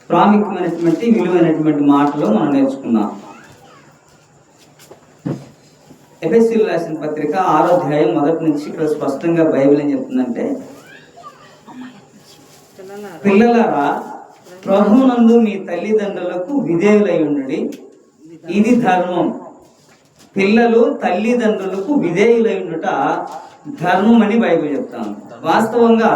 ప్రాముఖ్యమైనటువంటి విలువైనటువంటి మాటలు మనం నేర్చుకున్నాం. ఎఫెసీయులు రాసిన పత్రిక 6వ అధ్యాయం 1 నుంచి ఇక్కడ స్పష్టంగా బైబిల్ ఏం చెప్తుందంటే, పిల్లలారా ప్రభువునందు మీ తల్లిదండ్రులకు విధేయులై ఉండుడి, ఇది ధర్మం. పిల్లలు తల్లిదండ్రులకు విధేయులై ఉండుట ధర్మం అని బైబిల్ చెప్తాను. వాస్తవంగా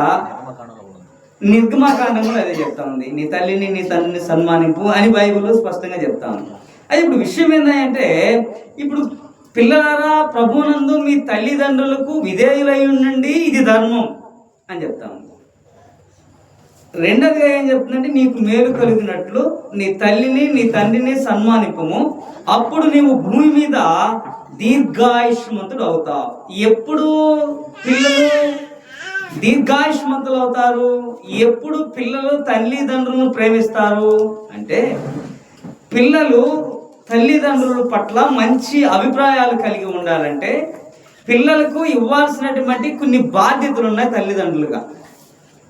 నిర్గమకాండంలో అదే చెప్తా ఉంది, నీ తల్లిని నీ తండ్రిని సన్మానింపు అని బైబిల్ స్పష్టంగా చెప్తా ఉంది. అది ఇప్పుడు విషయం ఏంటంటే, ఇప్పుడు పిల్లలారా ప్రభువునందు మీ తల్లిదండ్రులకు విధేయులై ఉండండి, ఇది ధర్మం అని చెప్తా ఉంది. రెండోదిగా ఏం చెప్తుందంటే, నీకు మేలు కలిగినట్లు నీ తల్లిని నీ తండ్రిని సన్మానింపము, అప్పుడు నీవు భూమి మీద దీర్ఘాయుష్మంతుడు అవుతావు. ఎప్పుడు పిల్లలు దీర్ఘాయుష్మంతులు అవుతారు? ఎప్పుడు పిల్లలు తల్లిదండ్రులను ప్రేమిస్తారు అంటే, పిల్లలు తల్లిదండ్రుల పట్ల మంచి అభిప్రాయాలు కలిగి ఉండాలంటే పిల్లలకు ఇవ్వాల్సినటువంటి కొన్ని బాధ్యతలు ఉన్నాయి.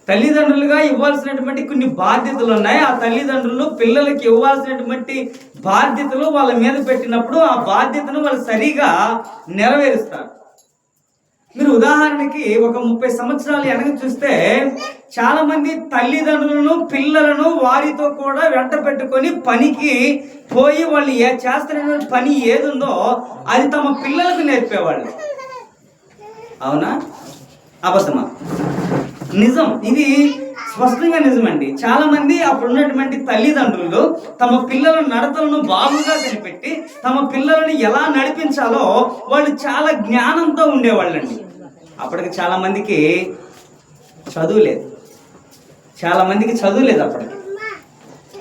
తల్లిదండ్రులుగా ఇవ్వాల్సినటువంటి కొన్ని బాధ్యతలు ఉన్నాయి. ఆ తల్లిదండ్రులు పిల్లలకి ఇవ్వాల్సినటువంటి బాధ్యతలు వాళ్ళ మీద పెట్టినప్పుడు ఆ బాధ్యతను వాళ్ళు సరిగా నెరవేరుస్తారు. మీరు ఉదాహరణకి ఒక 30 సంవత్సరాలు వెనక చూస్తే చాలా మంది తల్లిదండ్రులను పిల్లలను వారితో కూడా వెంట పెట్టుకొని పనికి పోయి వాళ్ళు చేస్తున్న పని ఏదుందో అది తమ పిల్లలకు నేర్పేవాళ్ళు. అవునా అబద్ధమా? నిజం. ఇది స్పష్టంగా నిజమండి. చాలా మంది అప్పుడున్నటువంటి తల్లిదండ్రులు తమ పిల్లల నడతలను బాగుగా కనిపెట్టి తమ పిల్లలను ఎలా నడిపించాలో వాళ్ళు చాలా జ్ఞానంతో ఉండేవాళ్ళండి. అప్పటికి చాలా మందికి చదువు లేదు. అప్పటికి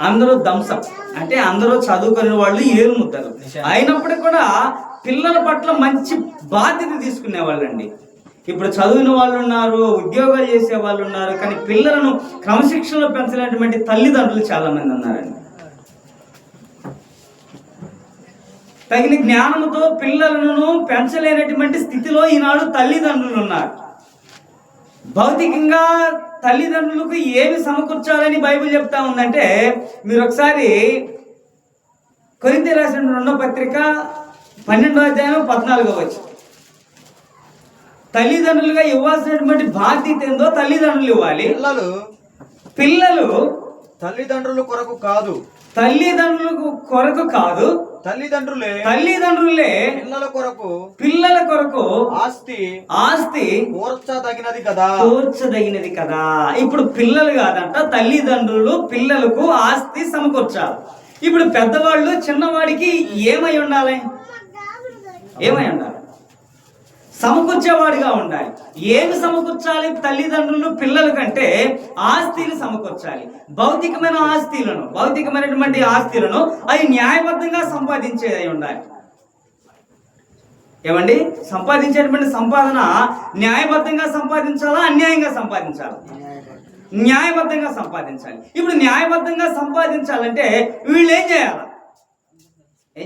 అందరూ దంసం, అంటే అందరూ చదువుకునే వాళ్ళు ఏలు ముద్దలు. అయినప్పటికీ కూడా పిల్లల పట్ల మంచి బాధ్యత తీసుకునే వాళ్ళండి. ఇప్పుడు చదివిన వాళ్ళు ఉన్నారు, ఉద్యోగాలు చేసే వాళ్ళు ఉన్నారు, కానీ పిల్లలను క్రమశిక్షణలో పెంచలేనటువంటి తల్లిదండ్రులు చాలా మంది ఉన్నారండి. తగిన జ్ఞానంతో పిల్లలను పెంచలేనటువంటి స్థితిలో ఈనాడు తల్లిదండ్రులు ఉన్నారు. భౌతికంగా తల్లిదండ్రులకు ఏమి సమకూర్చాలని బైబిల్ చెప్తా ఉందంటే, మీరు ఒకసారి కొరింథీయులకు రాసిన 2వ పత్రిక 12వ అధ్యాయం 14వ వచనం, తల్లిదండ్రులుగా ఇవ్వాల్సినటువంటి బాధ్యత ఏందో తల్లిదండ్రులు ఇవ్వాలి. పిల్లలు తల్లిదండ్రుల కొరకు కాదు, తల్లిదండ్రులే పిల్లల కొరకు ఆస్తి కూర్చదగినది కదా. ఇప్పుడు పిల్లలు కాదంట, తల్లిదండ్రులు పిల్లలకు ఆస్తి సమకూర్చాలి. ఇప్పుడు పెద్దవాళ్ళు చిన్నవాడికి ఏమై ఉండాలి? సమకూర్చేవాడిగా ఉండాలి. ఏమి సమకూర్చాలి? తల్లిదండ్రులు పిల్లల కంటే ఆస్తిని సమకూర్చాలి. భౌతికమైనటువంటి ఆస్తులను అవి న్యాయబద్ధంగా సంపాదించేది ఉండాలి. ఏమండి? సంపాదించేటువంటి సంపాదన న్యాయబద్ధంగా సంపాదించాలా, అన్యాయంగా సంపాదించాలా? న్యాయబద్ధంగా సంపాదించాలి. ఇప్పుడు న్యాయబద్ధంగా సంపాదించాలంటే వీళ్ళు ఏం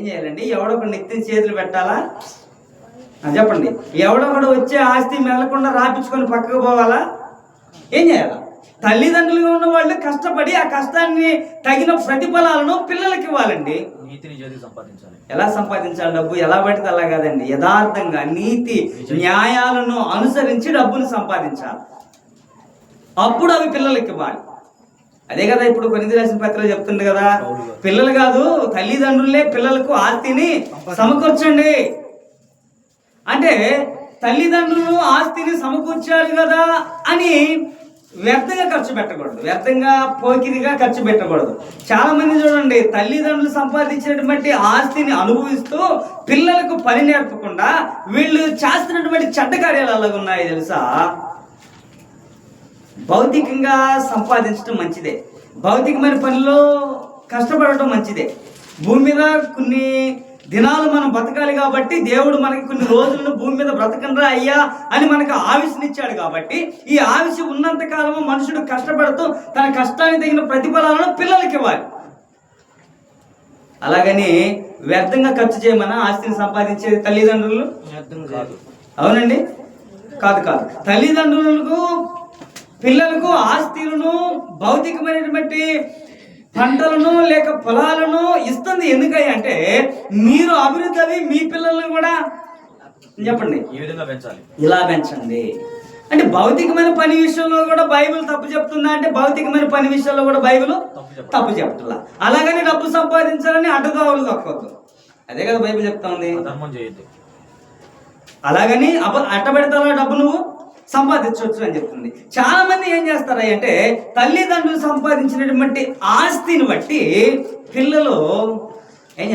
చేయాలండి? ఎవడొకడు నెత్తి చేతులు పెట్టాలా? చెప్పండి. ఎవడొకడు వచ్చే ఆస్తి మెదలకుండా రాపించుకొని పక్కకు పోవాలా? ఏం చేయాలా? తల్లిదండ్రులుగా ఉన్న వాళ్ళు కష్టపడి ఆ కష్టాన్ని తగిన ప్రతిఫలాలను పిల్లలకి ఇవ్వాలండి. ఎలా సంపాదించాలి? డబ్బు ఎలా పడితే అలా కాదండి. యథార్థంగా నీతి న్యాయాలను అనుసరించి డబ్బును సంపాదించాలి. అప్పుడు అవి పిల్లలకి ఇవ్వాలి. అదే కదా ఇప్పుడు కొరింథీయులకు రాసిన పత్రికలో చెప్తుంది కదా, పిల్లలు కాదు తల్లిదండ్రులే పిల్లలకు ఆస్తిని సమకూర్చండి అంటే, తల్లిదండ్రులు ఆస్తిని సమకూర్చారు కదా అని వ్యర్థంగా ఖర్చు పెట్టకూడదు, వ్యర్థంగా పోకిరిగా ఖర్చు పెట్టకూడదు. చాలా మంది చూడండి, తల్లిదండ్రులు సంపాదించినటువంటి ఆస్తిని అనుభవిస్తూ పిల్లలకు పని నేర్పకుండా వీళ్ళు చేస్తున్నటువంటి చెడ్డ కార్యాలు అలాగ ఉన్నాయి తెలుసా. భౌతికంగా సంపాదించడం మంచిదే, భౌతికమైన పనిలో కష్టపడటం మంచిదే. భూమి మీద కొన్ని దినాలు మనం బతకాలి కాబట్టి దేవుడు మనకి కొన్ని రోజులను భూమి మీద బ్రతకండ్రా అయ్యా అని మనకు ఆయుష్నిచ్చాడు కాబట్టి ఈ ఆయుష్ ఉన్నంత కాలము మనుషుడు కష్టపడుతూ తన కష్టానికి తగిన ప్రతిఫలాలను పిల్లలకి ఇవ్వాలి. అలాగని వ్యర్థంగా ఖర్చు చేయమని ఆస్తిని సంపాదించేది తల్లిదండ్రులు అవునండి? కాదు. తల్లిదండ్రులకు పిల్లలకు ఆస్తులను, భౌతికమైనటువంటి పంటలను లేక పొలాలను ఇస్తుంది. ఎందుకని అంటే మీరు అభివృద్ధి అవి మీ పిల్లల్ని కూడా చెప్పండి ఈ విధంగా పెంచాలి, ఇలా పెంచండి. అంటే భౌతికమైన పని విషయంలో కూడా బైబిల్ తప్పు చెప్తుందా అంటే భౌతికమైన పని విషయంలో కూడా బైబిల్ తప్పు చెప్తుందా. అలాగని డబ్బు సంపాదించాలని అడ్డదావులు తక్కువద్దు, అదే కదా బైబిల్ చెప్తా ఉంది. ధర్మం చేయొద్దు, అలాగని అట్టబెడతా డబ్బు నువ్వు సంపాదించవచ్చు అని చెప్తుంది. చాలా మంది ఏం చేస్తారు అంటే తల్లిదండ్రులు సంపాదించినటువంటి ఆస్తిని బట్టి పిల్లలు ఏం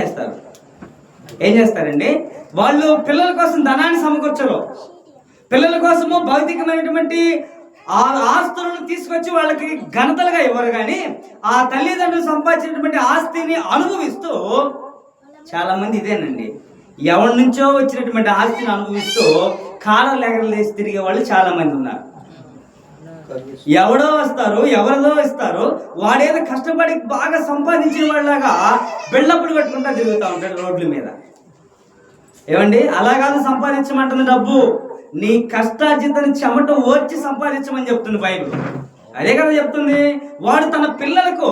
చేస్తారండి, వాళ్ళు పిల్లల కోసం ధనాన్ని సమకూర్చరు, పిల్లల కోసము భౌతికమైనటువంటి ఆ ఆస్తులను తీసుకొచ్చి వాళ్ళకి ఘనతలుగా ఇవ్వరు. కానీ ఆ తల్లిదండ్రులు సంపాదించినటువంటి ఆస్తిని అనుభవిస్తూ చాలా మంది ఇదేనండి, ఎవరి నుంచో వచ్చినటువంటి ఆస్తిని అనుభవిస్తూ కాళ్ళ ఎగరలు వేసి తిరిగే వాళ్ళు చాలా మంది ఉన్నారు. ఎవరిదో ఇస్తారు, వాడేదో కష్టపడి బాగా సంపాదించిన వాళ్ళలాగా బెళ్ళప్పుడు కట్టుకుంటా తిరుగుతూ ఉంటాడు రోడ్ల మీద. ఏమండి, అలా కాదు సంపాదించమంటుంది డబ్బు, నీ కష్టార్జితని చెమట ఓర్చి సంపాదించమని చెప్తుంది బైబిల్. అదే కదా చెప్తుంది. వాడు తన పిల్లలకు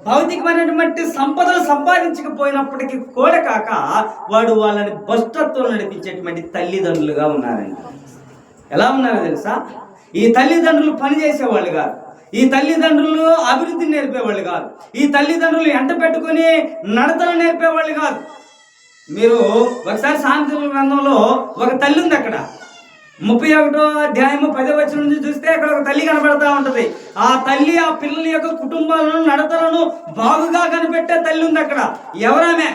భౌతికమైనటువంటి సంపదలు సంపాదించకపోయినప్పటికీ కూడా కాక వాడు వాళ్ళని భ్రష్టత్వం నడిపించేటువంటి తల్లిదండ్రులుగా ఉన్నారండి. ఎలా ఉన్నారో తెలుసా? ఈ తల్లిదండ్రులు పని చేసేవాళ్ళు కాదు, ఈ తల్లిదండ్రులు అభివృద్ధి నేర్పేవాళ్ళు కాదు, ఈ తల్లిదండ్రులు ఎంట పెట్టుకుని నడతలు నేర్పేవాళ్ళు కాదు. మీరు ఒకసారి సామెతల గ్రంథంలో ఒక తల్లి ఉంది, అక్కడ 31వ అధ్యాయము 10వ వచనం నుంచి చూస్తే అక్కడ ఒక తల్లి కనబడతా ఉంటది. ఆ తల్లి ఆ పిల్లల యొక్క కుటుంబాలను నడతలను బాగుగా కనిపెట్టే తల్లి ఉంది అక్కడ. ఎవరామె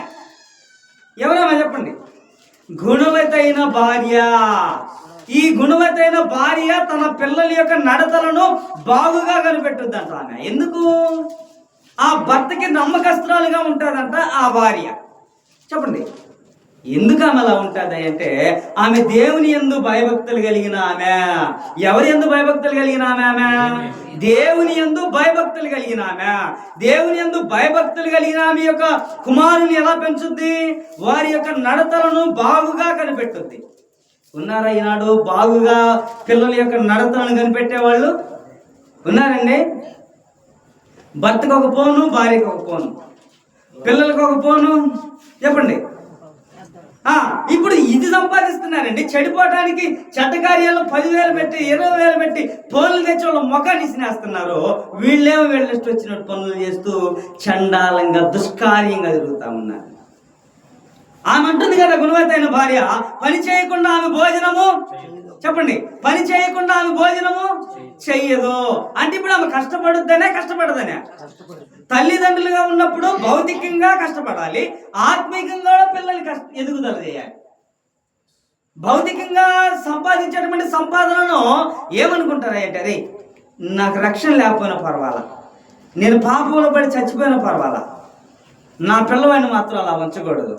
చెప్పండి? గుణవతైన భార్య. ఈ గుణవతైన భార్య తన పిల్లల యొక్క నడతలను బాగుగా కనిపెట్టుద్దంట ఆమె. ఎందుకు? ఆ భర్తకి నమ్మకస్తురాలుగా ఉంటుందంట ఆ భార్య. చెప్పండి ఎందుకు ఆమె అలా ఉంటుంది అంటే ఆమె దేవుని యందు భయభక్తులు కలిగిన ఆమె. ఎవరి యందు భయభక్తులు కలిగిన ఆమె? దేవుని యందు భయభక్తులు కలిగిన ఆమె. దేవుని యందు భయభక్తులు కలిగిన ఆమె యొక్క కుమారుని ఎలా పెంచుద్ది? వారి యొక్క నడతలను బాగుగా కనిపెట్టుద్ది. ఉన్నారా ఈనాడు బాగుగా పిల్లల యొక్క నడతలను కనిపెట్టేవాళ్ళు? ఉన్నారండి. భర్తకు ఒక ఫోను, భార్యకు ఒక ఫోను, పిల్లలకు ఒక ఫోను. చెప్పండి, ఇప్పుడు ఇది సంపాదిస్తున్నారండి. చెడిపోవడానికి చెడ్డ కార్యాలు 10,000 పెట్టి 20,000 పెట్టి ఫోన్లు తెచ్చి వాళ్ళ ముఖాన్ని ఇసినేస్తున్నారు. వీళ్ళేమో వీళ్ళ ఇష్టం వచ్చినట్టు పనులు చేస్తూ చండాలంగా దుష్కార్యంగా తిరుగుతా ఉన్నారు. ఆమె అంటుంది కదా, గుణవతైన భార్య పని చేయకుండా ఆమె భోజనము, చెప్పండి, పని చేయకుండా ఆమె భోజనము చెయ్యదు అంటే ఇప్పుడు ఆమె కష్టపడదనే? తల్లిదండ్రులుగా ఉన్నప్పుడు భౌతికంగా కష్టపడాలి, ఆత్మీయంగా పిల్లల్ని ఎదుగుదల చేయాలి. భౌతికంగా సంపాదించేటువంటి సంపాదనను ఏమనుకుంటారా అంటే, అరే నాకు రక్షణ లేకపోయినా పర్వాలా, నేను పాపంలో పడి చచ్చిపోయినా పర్వాలా, నా పిల్లవాడిని మాత్రం అలా ఉంచకూడదు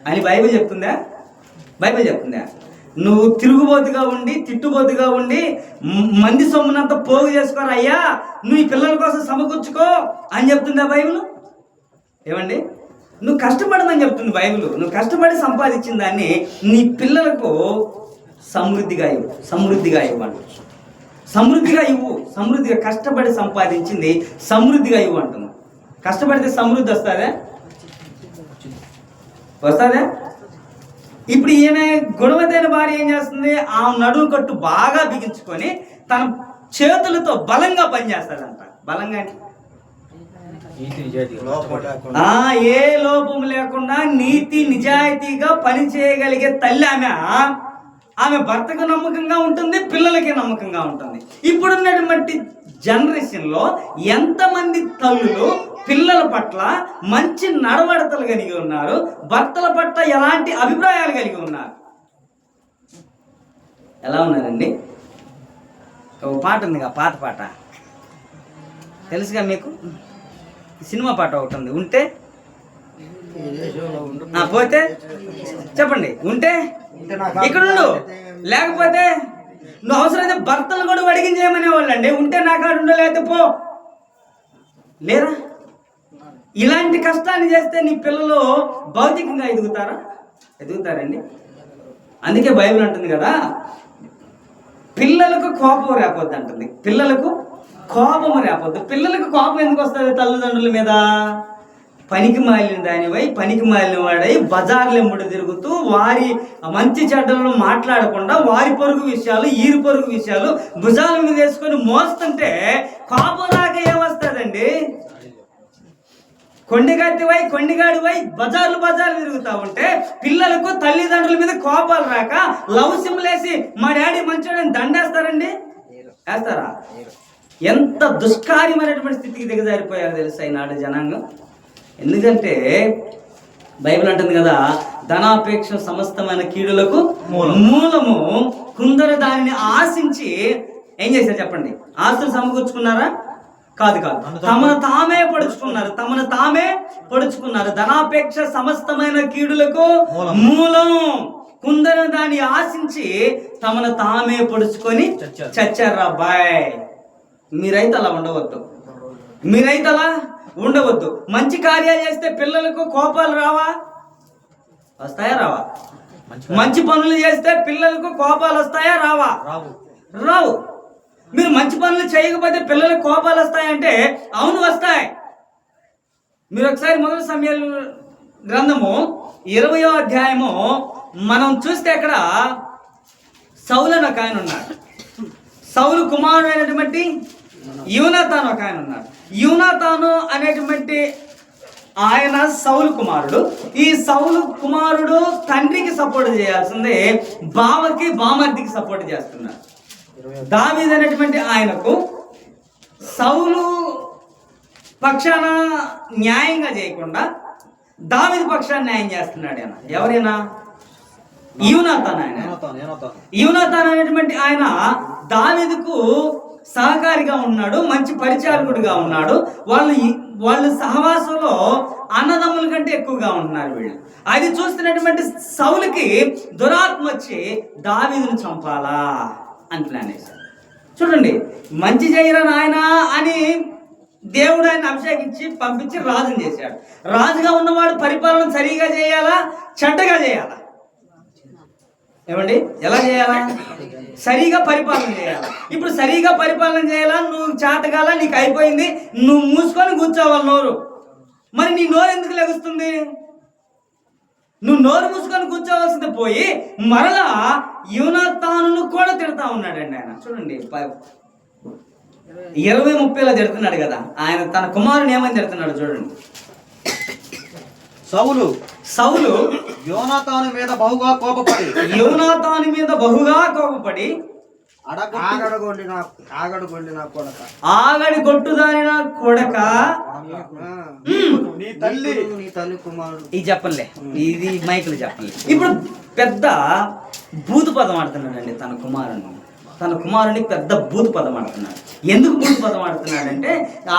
అని బైబిల్ చెప్తుందా? బైబిల్ చెప్తుందా? నువ్వు తిరుగుబోతుగా ఉండి తిట్టుబోతుగా ఉండి మంది సొమ్మునంతా పోగు చేసుకోరా అయ్యా, నువ్వు ఈ పిల్లల కోసం సమకూర్చుకో అని చెప్తుందా బైబిల్? ఏమండి, నువ్వు కష్టపడమని చెప్తుంది బైబిల్. నువ్వు కష్టపడి సంపాదించిన దాన్ని నీ పిల్లలకు సమృద్ధిగా ఇవ్వండి. సమృద్ధిగా కష్టపడి సంపాదించింది సమృద్ధిగా ఇవ్వు అంటుంది. కష్టపడితే సమృద్ధి వస్తుందా? ఇప్పుడు ఈయన గుణవతైన భార్య ఏం చేస్తుంది? ఆ నడుము కట్టు బాగా బిగించుకొని తన చేతులతో బలంగా పనిచేస్తాడంట. బలంగా ఏ లోపం లేకుండా నీతి నిజాయితీగా పని చేయగలిగే తల్లి ఆమె భర్తకు నమ్మకంగా ఉంటుంది, పిల్లలకి నమ్మకంగా ఉంటుంది. ఇప్పుడున్నటువంటి జనరేషన్లో ఎంతమంది తల్లులు పిల్లల పట్ల మంచి నడవడతలు కలిగి ఉన్నారు, భర్తల పట్ల ఎలాంటి అభిప్రాయాలు కలిగి ఉన్నారు? ఎలా ఉన్నారండి? ఒక పాట ఉందిగా, పాట తెలుసుగా మీకు? సినిమా పాట ఒకటి ఉంది, ఉంటే పోతే చెప్పండి, ఉంటే ఇక్కడ ఉండు, లేకపోతే నువ్వు అవసరమైతే భర్తలు కూడా అడిగించేయమనేవాళ్ళు అండి. ఉంటే నా కాడ ఉండు, లేకపోతే పో. లేరా? ఇలాంటి కష్టాన్ని చేస్తే నీ పిల్లలు భౌతికంగా ఎదుగుతారండి. అందుకే బైబిల్ అంటుంది కదా, పిల్లలకు కోపం రాకపోద్ది అంటుంది. పిల్లలకు కోపము రేపొద్దు. పిల్లలకు కోపం ఎందుకు వస్తుంది తల్లిదండ్రుల మీద? పనికి మాలిన దానివై, పనికి మాలిన వాడై బజార్లు ఎమ్మడి తిరుగుతూ వారి మంచి చెడ్డలను మాట్లాడకుండా వారి పొరుగు విషయాలు, ఈరు పొరుగు విషయాలు భుజాల మీద వేసుకొని మోస్తుంటే కోపం రాక ఏమొస్తుందండి? కొండిగట్టివై, కొండిగాడివై బజార్లు తిరుగుతూ ఉంటే పిల్లలకు తల్లిదండ్రుల మీద కోపాలు రాక లవ్ సిమ్లేసి మా డాడీ మంచోడని దండేస్తారండి? వేస్తారా? ఎంత దుష్కార్యమైనటువంటి స్థితికి దిగజారిపోయారో తెలుసా ఈనాడు జనాంగం. ఎందుకంటే బైబిల్ అంటుంది కదా, ధనాపేక్ష సమస్తమైన కీడులకు మూలము. కొందరు దానిని ఆశించి ఏం చేశారు చెప్పండి? ఆస్తులు సమకూర్చుకున్నారా? కాదు. తమను తామే పొడుచుకున్నారు. ధనాపేక్ష సమస్తమైన కీడులకు మూలం. కొందరు దాన్ని ఆశించి తమను తామే పొడుచుకొని చచ్చారు. అబ్బాయ్, మీరైతే అలా ఉండవద్దు. మంచి కార్యాలు చేస్తే పిల్లలకు కోపాలు రావా? వస్తాయా? రావా? మంచి పనులు చేస్తే పిల్లలకు కోపాలు వస్తాయా? రావు. మీరు మంచి పనులు చేయకపోతే పిల్లలకు కోపాలు వస్తాయంటే అవును, వస్తాయి. మీరు ఒకసారి మొదటి సమయాలు గ్రంథము 20వ అధ్యాయము మనం చూస్తే అక్కడ సౌలు అని ఒక ఆయన ఉన్నాడు. సౌలు కుమారుడు అయినటువంటి యోనాతాను ఒక ఆయన ఉన్నాడు. యోనాతాను అనేటువంటి ఆయన సౌలు కుమారుడు. ఈ సౌలు కుమారుడు తండ్రికి సపోర్ట్ చేయాల్సిందే బామర్దికి సపోర్ట్ చేస్తున్నాడు. దావీదు అనేటువంటి ఆయనకు సౌలు పక్షాన న్యాయంగా చేయకుండా దావీదు పక్షాన న్యాయం చేస్తున్నాడు. ఆయన ఎవరైనా యోనాతాను అనేటువంటి ఆయన దావీదుకు సహకారిగా ఉన్నాడు, మంచి పరిచారకుడిగా ఉన్నాడు. వాళ్ళు సహవాసంలో అన్నదమ్ముల కంటే ఎక్కువగా ఉన్నారు వీళ్ళు. అది చూస్తున్నటువంటి సౌలుకి దురాత్మ వచ్చి దావీదును చంపాలా అని ప్లాన్ వేశాడు. చూడండి, మంచి చేయరా నాయన అని దేవుడు ఆయన అభిషేకించి పంపించి రాజుని చేశాడు. రాజుగా ఉన్నవాడు పరిపాలన సరిగా చేయాలా, చెడ్డగా చేయాలా? ఏమండి, ఎలా చేయాలా? సరిగా పరిపాలన చేయాలా. ఇప్పుడు సరిగా పరిపాలన చేయాలా, నువ్వు చేతగాల, నీకు అయిపోయింది, నువ్వు మూసుకొని కూర్చోవాలి నోరు. మరి నీ నోరు ఎందుకు లెగుస్తుంది? నువ్వు నోరు మూసుకొని కూర్చోవలసింది పోయి మరలా యోనాతానును కూడా తిడతా ఉన్నాడండి ఆయన. చూడండి, 20-30 తిడుతున్నాడు కదా ఆయన. తన కుమారుని ఏమని తిడుతున్నాడు చూడండి. సౌలు యోనాతాను మీద బహుగా కోపపడి ఆగడి కొట్టుదాని నా కొడక నీ తల్లి కుమారుడు. ఇది చెప్పలే, ఇది మైకులు చెప్పలే. ఇప్పుడు పెద్ద బూతు పదం ఆడుతున్నాడండి తన కుమారుని పెద్ద బూతు పదం ఆడుతున్నాడు. ఎందుకు బూతు పదం ఆడుతున్నాడంటే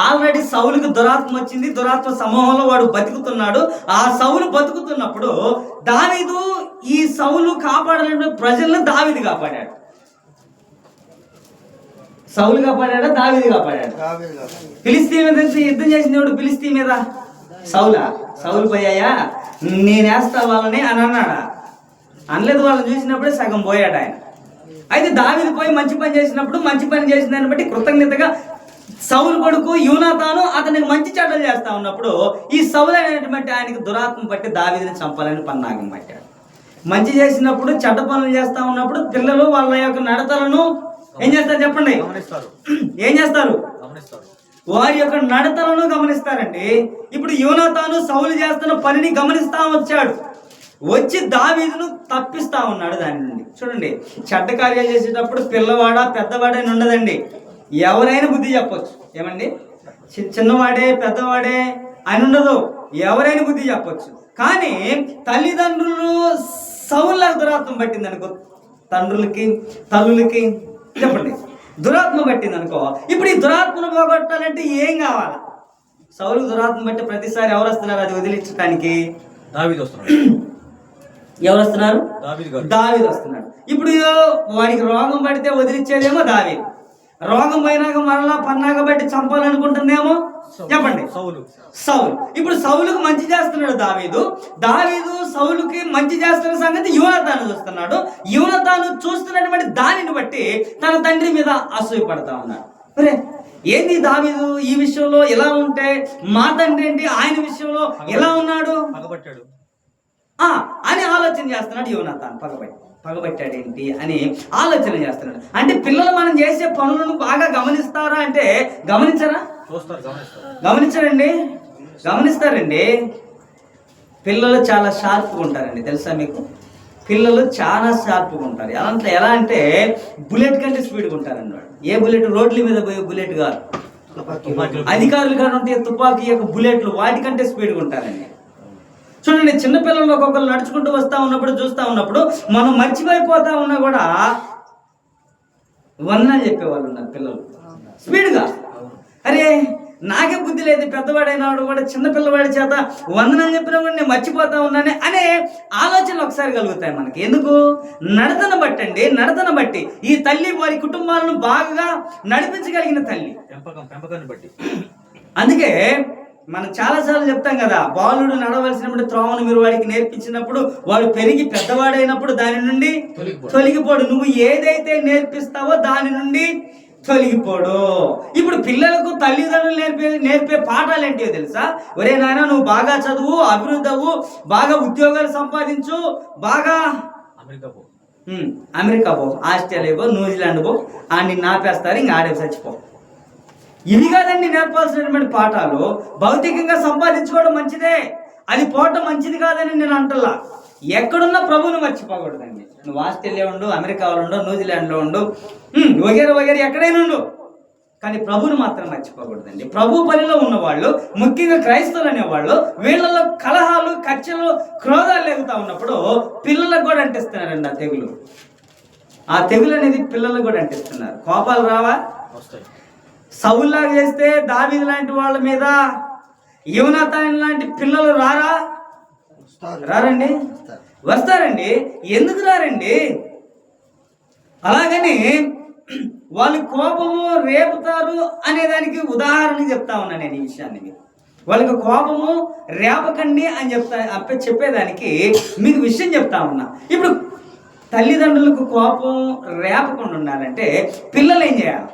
ఆల్రెడీ సౌలుకి దురాత్మ వచ్చింది. దురాత్మ సమూహంలో వాడు బతుకుతున్నాడు. ఆ సౌలు బతుకుతున్నప్పుడు దావీదు ఈ సౌలు కాపాడాలంటే ప్రజలను దావీదు కాపాడాడు. సౌలు కాపాడా, దావీదు కాపాడాడు. ఫిలిస్తీ మీద యుద్ధం చేసింది ఎవడు? ఫిలిస్తీ మీద సౌలు పోయాయా నేనేస్తా వాళ్ళని అని అన్నాడా? అనలేదు. వాళ్ళని చూసినప్పుడే సగం పోయాడు ఆయన. అయితే దావీదు పోయి మంచి పని చేసినప్పుడు మంచి పని చేసిన దాన్ని బట్టి కృతజ్ఞతగా సౌలు కొడుకు యోనాతాను అతనికి మంచి చెడ్డలు చేస్తా ఉన్నప్పుడు ఈ సౌలు అనేటువంటి ఆయనకి దురాత్మ పట్టి దావీదుని చంపాలని పన్నాగం పట్టాడు. మంచి చేసినప్పుడు చెడ్డ పనులు చేస్తా ఉన్నప్పుడు పిల్లలు వాళ్ళ యొక్క నడతలను ఏం చేస్తారు చెప్పండి? ఏం చేస్తారు? వారి యొక్క నడతలను గమనిస్తారండి. ఇప్పుడు యోనాతాను సౌలు చేస్తున్న పనిని గమనిస్తా వచ్చి దావీదును తప్పిస్తా ఉన్నాడు దాని నుండి. చూడండి, చెడ్డ కార్యాలు చేసేటప్పుడు పిల్లవాడా పెద్దవాడని ఉండదండి. ఎవరైనా బుద్ధి చెప్పొచ్చు. ఏమండి, చిన్నవాడే పెద్దవాడే అని ఉండదు. ఎవరైనా బుద్ధి చెప్పొచ్చు. కానీ తల్లిదండ్రులు సౌలులకు దురాత్మ పట్టింది అనుకో, తల్లులకి చెప్పండి దురాత్మ పట్టింది అనుకో. ఇప్పుడు ఈ దురాత్మను పోగొట్టాలంటే ఏం కావాలా? సౌలుకు దురాత్మ బట్టి ప్రతిసారి ఎవరు వస్తున్నారు అది వదిలించడానికి? దావీదు వస్తున్నాడు. ఎవరు వస్తున్నారు? దావీదు వస్తున్నాడు. ఇప్పుడు వాడికి రోగం పడితే వదిలిచ్చేదేమో దావీదు. రోగం పోయినాక మరలా పన్నాగ బట్టి చంపాలనుకుంటుందేమో చెప్పండి సౌలు. ఇప్పుడు సౌలుకు మంచి చేస్తున్నాడు దావీదు సౌలుకి మంచి చేస్తున్న సంగతి యోనాతాను చూస్తున్నాడు. యోనాతాను చూస్తున్నటువంటి దానిని బట్టి తన తండ్రి మీద అసూయ పడతా ఉన్నాడు. అరే ఏంది దావీదు ఈ విషయంలో ఎలా ఉంటే మా తండ్రి ఏంటి ఆయన విషయంలో ఎలా ఉన్నాడు అని ఆలోచన చేస్తున్నాడు యోనాతాన్. పగబట్టాడేంటి అని ఆలోచన చేస్తున్నాడు. అంటే పిల్లలు మనం చేసే పనులను బాగా గమనిస్తారా అంటే గమనించరా? గమనించరండి, గమనిస్తారండి. పిల్లలు చాలా షార్ప్గా ఉంటారండి, తెలుసా మీకు? పిల్లలు చాలా షార్ప్గా ఉంటారు. ఎలా అంటే బుల్లెట్ కంటే స్పీడ్గా ఉంటారండి వాడు. ఏ బుల్లెట్? రోడ్ల మీద పోయే బుల్లెట్ కాదు, అధికారులు కానీ ఉంటే తుపాకీ యొక్క బుల్లెట్లు వాటికంటే స్పీడ్గా ఉంటారండి. చూడండి, చిన్నపిల్లలు ఒక్కొక్కరు నడుచుకుంటూ వస్తూ ఉన్నప్పుడు చూస్తూ ఉన్నప్పుడు మనం మర్చిపోయిపోతా ఉన్నా కూడా వందనాలు చెప్పేవాళ్ళు ఉన్నారు పిల్లలు స్పీడ్గా. అరే నాకే బుద్ధి లేదు, పెద్దవాడైన వాడు కూడా చిన్నపిల్లవాడి చేత వందనాలు చెప్పినా కూడా నేను మర్చిపోతా ఉన్నానే అనే ఆలోచనలు ఒకసారి కలుగుతాయి మనకి. ఎందుకు? నడతను బట్టండి, నడతను బట్టి. ఈ తల్లి వారి కుటుంబాలను బాగా నడిపించగలిగిన తల్లి, పెంపకాన్ని బట్టి. అందుకే మనం చాలాసార్లు చెప్తాం కదా, బాలుడు నడవలసినప్పుడు త్రోవను మీరు వాడికి నేర్పించినప్పుడు వాడు పెరిగి పెద్దవాడైనప్పుడు దాని నుండి తొలగిపోడు. నువ్వు ఏదైతే నేర్పిస్తావో దాని నుండి తొలగిపోడు. ఇప్పుడు పిల్లలకు తల్లిదండ్రులు నేర్పే పాఠాలు ఏంటో తెలుసా? ఒరే నాయన, నువ్వు బాగా చదువు, అభివృద్ధి అవ్వు, బాగా ఉద్యోగాలు సంపాదించు, బాగా అమెరికా పో, ఆస్ట్రేలియా పో, న్యూజిలాండ్ పో, నిన్ను ఆపేస్తారు, ఇంక ఆడే చచ్చిపో. ఇవి కాదండి నేర్పాల్సినటువంటి పాఠాలు. భౌతికంగా సంపాదించుకోవడం మంచిదే, అది పోవటం మంచిది కాదని నేను అంటలా. ఎక్కడున్నా ప్రభువును మర్చిపోకూడదండి. నువ్వు ఆస్ట్రేలియా ఉండు, అమెరికాలో ఉండు, న్యూజిలాండ్లో ఉండు, వగేర వగేర ఎక్కడైనా ఉండు, కానీ ప్రభువును మాత్రం మర్చిపోకూడదండి. ప్రభు పనిలో ఉన్నవాళ్ళు, ముఖ్యంగా క్రైస్తవులు అనేవాళ్ళు, వీళ్ళలో కలహాలు, కచ్చలు, క్రోధాలు లేగుతా ఉన్నప్పుడు పిల్లలకు కూడా అంటిస్తున్నారండి ఆ తెగులు. ఆ తెగులు అనేది పిల్లలకు కూడా అంటిస్తున్నారు. కోపాలు రావా? సౌల్లాగా చేస్తే దావీదు లాంటి వాళ్ళ మీద యోనాతాన్ లాంటి పిల్లలు రారండి? వస్తారండి. ఎందుకు రారండి? అలాగని వాళ్ళు కోపము రేపుతారు అనేదానికి ఉదాహరణ చెప్తా ఉన్నా నేను ఈ విషయాన్ని. వాళ్ళకి కోపము రేపకండి అని చెప్పేదానికి మీకు విషయం చెప్తా ఉన్నా. ఇప్పుడు తల్లిదండ్రులకు కోపం రేపకుండా ఉండాలంటే పిల్లలు ఏం చేయాలి?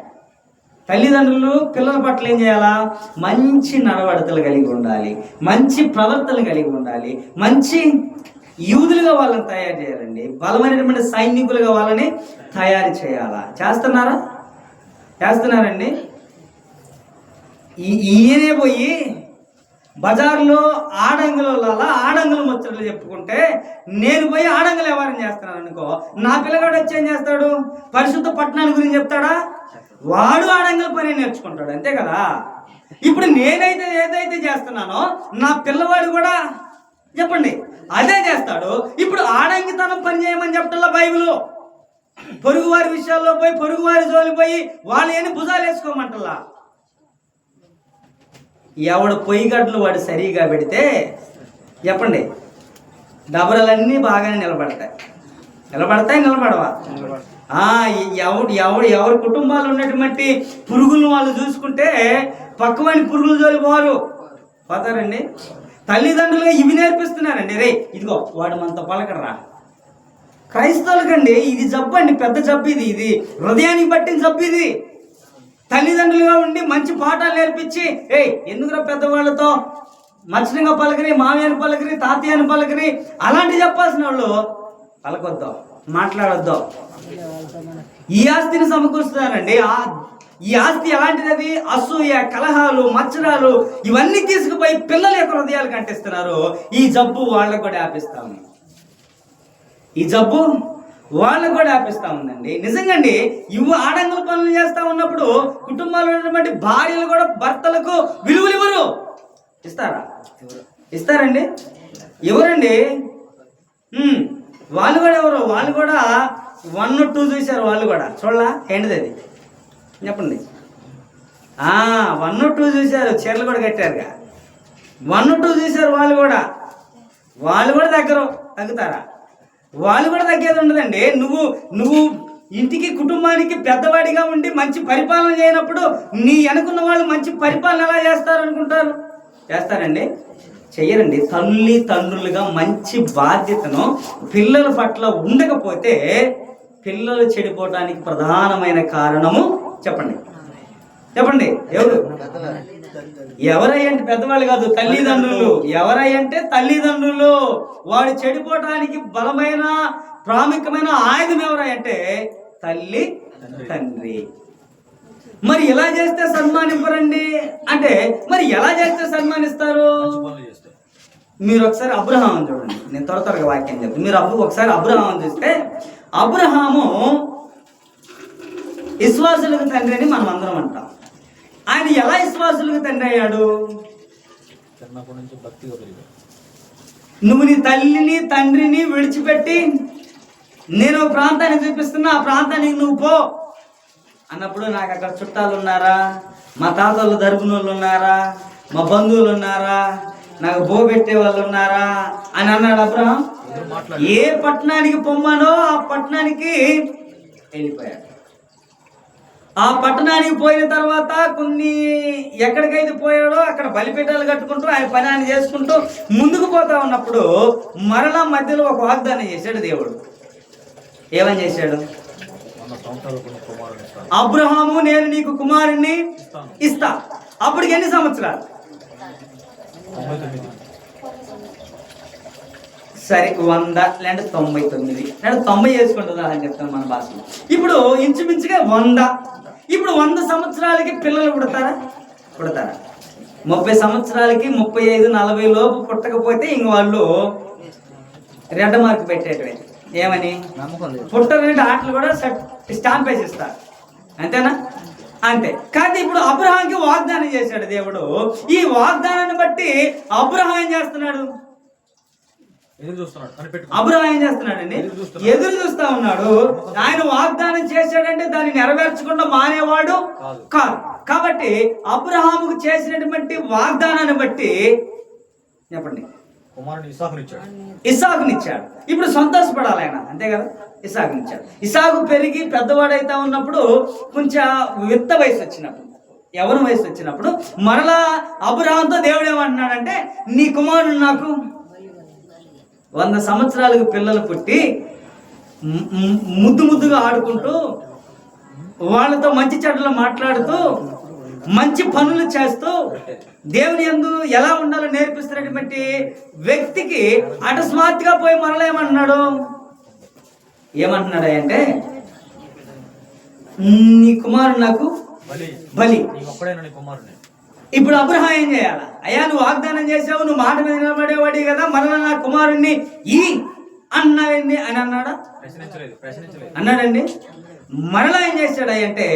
తల్లిదండ్రులు పిల్లల పట్ల ఏం చేయాలా? మంచి నడవడికలు కలిగి ఉండాలి, మంచి ప్రవర్తన కలిగి ఉండాలి, మంచి యూదులుగా వాళ్ళని తయారు చేయాలండి, బలమైనటువంటి సైనికులుగా వాళ్ళని తయారు చేయాలా? చేస్తున్నారండి. ఈయనే పోయి బజార్లో ఆడంగులు ముచ్చట్లు చెప్పుకుంటే నేను పోయి ఆడంగులు వ్యవహారం చేస్తున్నాను అనుకో, నా పిల్లగాడు వచ్చి ఏం చేస్తాడు? పరిశుద్ధ పట్టణాన్ని గురించి చెప్తాడా? వాడు ఆడంగుల పని నేర్చుకుంటాడు, అంతే కదా. ఇప్పుడు నేనైతే ఏదైతే చేస్తున్నానో నా పిల్లవాడు కూడా చెప్పండి అదే చేస్తాడు. ఇప్పుడు ఆడంగితనం పని చేయమని చెప్పటల్లా బైబిల్. పొరుగువారి విషయాల్లో పోయి పొరుగువారి జోలిపోయి వాళ్ళు ఏమి భుజాలు వేసుకోమంటల్లా. ఎవడు పొయ్యిగడ్డలు వాడు సరిగా పెడితే చెప్పండి డబరలన్నీ బాగానే నిలబడవా? ఎవరి కుటుంబాలు ఉన్నటువంటి పురుగులను వాళ్ళు చూసుకుంటే పక్కవాని పురుగులు జోలి పోతారండి. తల్లిదండ్రులుగా ఇవి నేర్పిస్తున్నారండి. రే ఇదిగో వాడు మనతో పలకడరా. క్రైస్తవులకండి ఇది జబ్బు అండి, పెద్ద జబ్బు ఇది హృదయానికి పట్టిన జబ్బు ఇది. తల్లిదండ్రులుగా ఉండి మంచి పాఠాలు నేర్పించి ఎందుకురా పెద్దవాళ్ళతో మచ్చనంగా పలకరి, మామయ్యని పలకరి, తాతయ్యని పలకరి అలాంటివి చెప్పాల్సిన వాళ్ళు పలకొద్దో, మాట్లాడొద్దో. ఈ ఆస్తిని సమకూరుస్తున్నారండి. ఈ ఆస్తి ఎలాంటిది? అది అసూయ, కలహాలు, మచ్చరాలు ఇవన్నీ తీసుకుపోయి పిల్లల యొక్క హృదయాలు కంటిస్తున్నారు. ఈ జబ్బు వాళ్ళకు కూడా ఆపిస్తాము, ఉందండి. నిజంగా అండి, ఇవి ఆడంగుల పనులు చేస్తా ఉన్నప్పుడు కుటుంబాల్లో ఉన్నటువంటి భార్యలు కూడా భర్తలకు విలువలు ఇస్తారండి? ఎవరండి? వాళ్ళు కూడా ఎవరు? వాళ్ళు కూడా 1, 2 చూశారు. వాళ్ళు కూడా చూడలా? ఏంటిది అది చెప్పండి. 1, 2 చూశారు, చీరలు కూడా కట్టారుగా. 1, 2 చూశారు. వాళ్ళు కూడా తగ్గుతారా? వాళ్ళు కూడా తగ్గేది ఉండదండి. నువ్వు ఇంటికి కుటుంబానికి పెద్దవాడిగా ఉండి మంచి పరిపాలన చేయనప్పుడు నీ వెనుకున్న వాళ్ళు మంచి పరిపాలన ఎలా చేస్తారండి? చెయ్యరండి. తల్లిదండ్రులుగా మంచి బాధ్యతను పిల్లల పట్ల ఉండకపోతే పిల్లలు చెడిపోవడానికి ప్రధానమైన కారణము చెప్పండి చెప్పండి, ఎవరు? ఎవరయ్యంటే పెద్దవాళ్ళు కాదు, తల్లిదండ్రులు. ఎవరయ్యంటే తల్లిదండ్రులు. వాడు చెడిపోవటానికి బలమైన ప్రాముఖ్యమైన ఆయుధం ఎవరయ్యంటే తల్లి తండ్రి. మరి ఎలా చేస్తే సన్మానింపరండి అంటే, మరి ఎలా చేస్తే సన్మానిస్తారు? మీరు ఒకసారి అబ్రహాం చూడండి, నేను త్వరగా వాక్యం చెప్తాను. మీరు ఒకసారి అబ్రహాం చూస్తే, అబ్రహాము విశ్వాసులకు తండ్రి అని మనం అందరం అంటాం. ఆయన ఎలా విశ్వాసులకు తండ్రి అయ్యాడు? నువ్వు నీ తల్లిని తండ్రిని విడిచిపెట్టి నేను ప్రాంతాన్ని చూపిస్తున్నా, ఆ ప్రాంతానికి నువ్వు పో అన్నప్పుడు, నాకు అక్కడ చుట్టాలు ఉన్నారా, మా తాతలు దర్పున వాళ్ళు ఉన్నారా, మా బంధువులు ఉన్నారా, నాకు బోబెట్టే వాళ్ళు ఉన్నారా అని అన్నాడు అబ్రహాం. ఏ పట్టణానికి పొమ్మనో ఆ పట్టణానికి వెళ్ళిపోయాడు. ఆ పట్టణానికి పోయిన తర్వాత కొన్ని ఎక్కడికైతే పోయాడో అక్కడ బలిపీఠాలు కట్టుకుంటూ ఆయన పని ఆయన చేసుకుంటూ ముందుకు పోతా ఉన్నప్పుడు మరలా మధ్యలో ఒక వాగ్దానం చేశాడు దేవుడు. ఏమని చేశాడు? అబ్రహాము, నేను నీకు కుమారుణ్ణి ఇస్తా. అప్పటికి ఎన్ని సంవత్సరాలు? సరే, 100 లేదా 99 లేదా 90 చేసుకుంటుందా అని చెప్తాను మన భాషలో. ఇప్పుడు ఇంచుమించుగా 100. ఇప్పుడు 100 సంవత్సరాలకి పిల్లలు పుడతారా? 30 సంవత్సరాలకి 35, 40 లోపు పుట్టకపోతే ఇంక వాళ్ళు రెడ్ మార్క్ పెట్టేటవే. ఏమని? పుట్టరంటే ఆటలు కూడా స్టాంప్ వేసిస్తారు, అంతేనా? అంతే. కానీ ఇప్పుడు అబ్రహాంకి వాగ్దానం చేశాడు దేవుడు. ఈ వాగ్దానాన్ని బట్టి అబ్రహాం ఏం చేస్తున్నాడు? అబ్రహాం ఏం చేస్తున్నాడండి? ఎదురు చూస్తా ఉన్నాడు. ఆయన వాగ్దానం చేశాడంటే దాన్ని నెరవేర్చకుండా మానేవాడు కాదు. కాబట్టి అబ్రహాముకు చేసినటువంటి వాగ్దానాన్ని బట్టి చెప్పండి, ఇస్సాకునిచ్చాడు. ఇప్పుడు సంతోషపడాలి ఆయన, అంతే కదా? ఇస్సాకునిచ్చాడు. ఇస్సాకు పెరిగి పెద్దవాడైతా ఉన్నప్పుడు, కొంచెం విత్త వయసు వచ్చినప్పుడు, యవ్వన వయసు వచ్చినప్పుడు మరలా అబ్రహాంతో దేవుడు ఏమంటున్నాడంటే, నీ కుమారుడు నాకు 100 సంవత్సరాలకు పిల్లలు పుట్టి ముద్దుగా ఆడుకుంటూ వాళ్ళతో మంచి చెడ్డలు మాట్లాడుతూ మంచి పనులు చేస్తూ దేవుని యందు ఎలా ఉండాలో నేర్పిస్తున్నటువంటి వ్యక్తికి అకస్మాత్తుగా పోయి మరలా ఏమంటున్నాడు అంటే, నీ కుమారుడు నాకు బలి. ఇప్పుడు అబ్రహాం ఏం చేయాలా? అయ్యా, నువ్వు వాగ్దానం చేసావు, నువ్వు మాట మీద నిలబడేవాడి కదా, మరలా నా కుమారుణ్ణి అన్నాడండి అని అన్నాడండి. మరలా ఏం చేశాడు అంటే,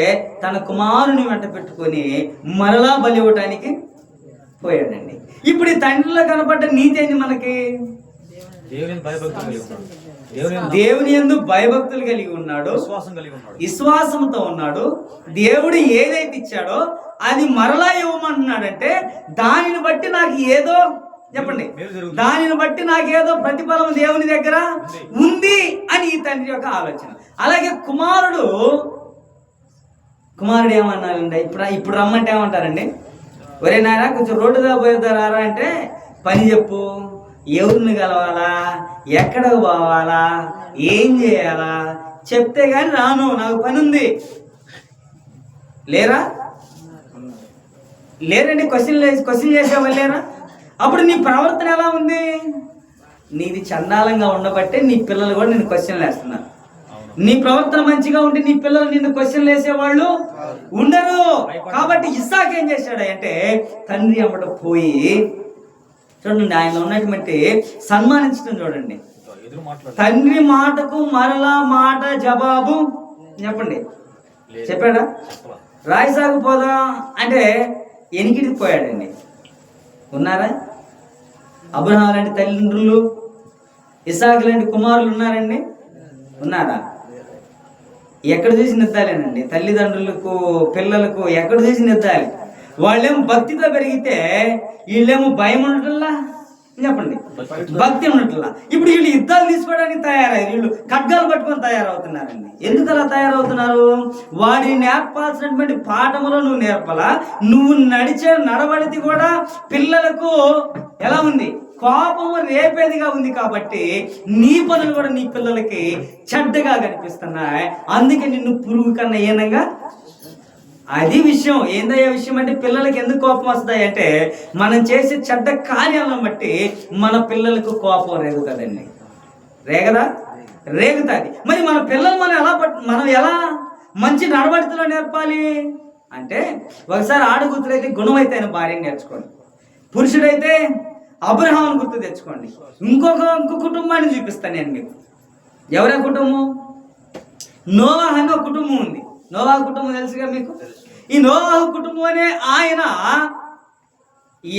తన కుమారుని వెంట పెట్టుకొని మరలా బలి ఇవ్వటానికి పోయాడండి. ఇప్పుడు ఈ తండ్రిలో కనపడ్డ నీతి ఏంది మనకి? దేవుని యందు భయభక్తులు కలిగి ఉన్నాడు, విశ్వాసంతో ఉన్నాడు. దేవుడు ఏదైతే ఇచ్చాడో అది మరలా ఇవ్వమంటున్నాడంటే, దానిని బట్టి నాకు ఏదో చెప్పండి, దానిని బట్టి నాకేదో ప్రతిఫలం దేవుని దగ్గర ఉంది అని ఈ తండ్రి యొక్క ఆలోచన. అలాగే కుమారుడు ఏమన్నారండి? ఇప్పుడు రమ్మంటే ఏమంటారండి? ఒరే నాయనా, కొంచెం రోడ్డుగా పోయేదారా అంటే, పని చెప్పు, ఎవరిని కలవాలా, ఎక్కడికి పోవాలా, ఏం చేయాలా చెప్తే కానీ రాను, నాకు పని ఉంది. లేరండి? క్వశ్చన్ చేసేవాళ్ళు లేరా? అప్పుడు నీ ప్రవర్తన ఎలా ఉంది? నీది చండాలంగా ఉండబట్టే నీ పిల్లలు కూడా నిన్ను క్వశ్చన్లు వేస్తున్నారు. నీ ప్రవర్తన మంచిగా ఉంటే నీ పిల్లలు నిన్ను క్వశ్చన్లు వేసేవాళ్ళు ఉండరు. కాబట్టి ఇస్సాకు ఏం చేశాడు అంటే, తండ్రి అమ్మట పోయి చూడండి, ఆయన ఉన్నటువంటి సన్మానించడం చూడండి. తండ్రి మాటకు మరలా మాట జవాబు చెప్పండి చెప్పాడా? రాయిసాగు పోదా అంటే ఎనికిడికి పోయాడండి. ఉన్నారా? అబ్రహాం లాంటి తల్లిదండ్రులు, ఇస్సాకు లాంటి కుమారులు ఉన్నారండి? ఉన్నారా? ఎక్కడ చూసి నిద్దాలేనండి. తల్లిదండ్రులకు పిల్లలకు ఎక్కడ చూసి నిద్దాలి. వాళ్ళేమో భక్తితో పెరిగితే వీళ్ళేమో భయం ఉండటల్లా, చెప్పండి, భక్తి ఉండటల్లా. ఇప్పుడు వీళ్ళు యుద్ధాలు తీసుకోవడానికి తయారయ్యారు, వీళ్ళు ఖడ్గాలు పట్టుకొని తయారవుతున్నారండి. ఎందుకు అలా తయారవుతున్నారు? వాడిని నేర్పాల్సినటువంటి పాఠములో నువ్వు నేర్పాలా. నువ్వు నడిచే నడవడిది కూడా పిల్లలకు ఎలా ఉంది? కోపము రేపేదిగా ఉంది. కాబట్టి నీ పనులు కూడా నీ పిల్లలకి చెడ్డగా కనిపిస్తున్నాయి. అందుకే నిన్ను పురుగు కన్నా ఏనంగా అది విషయం. ఏందయ్యా విషయం అంటే, పిల్లలకి ఎందుకు కోపం వస్తాయి అంటే, మనం చేసే చెడ్డ కార్యాలను బట్టి మన పిల్లలకు కోపం రేగుతుందండి. రేగదా? రేగుతుంది. మరి మన పిల్లలు మనం ఎలా మంచి నడవడితలో నేర్పాలి అంటే, ఒకసారి ఆడగుతులైతే గుణమైతే భార్యని నేర్చుకోండి, పురుషుడైతే అబ్రహాముని గుర్తు తెచ్చుకోండి. ఇంకో కుటుంబాన్ని చూపిస్తాను నేను మీకు. ఎవరి కుటుంబం? నోవాహు అనే ఒక కుటుంబం ఉంది. నోవాహు కుటుంబం తెలుసుగా మీకు. ఈ నోవాహు కుటుంబం అనే ఆయన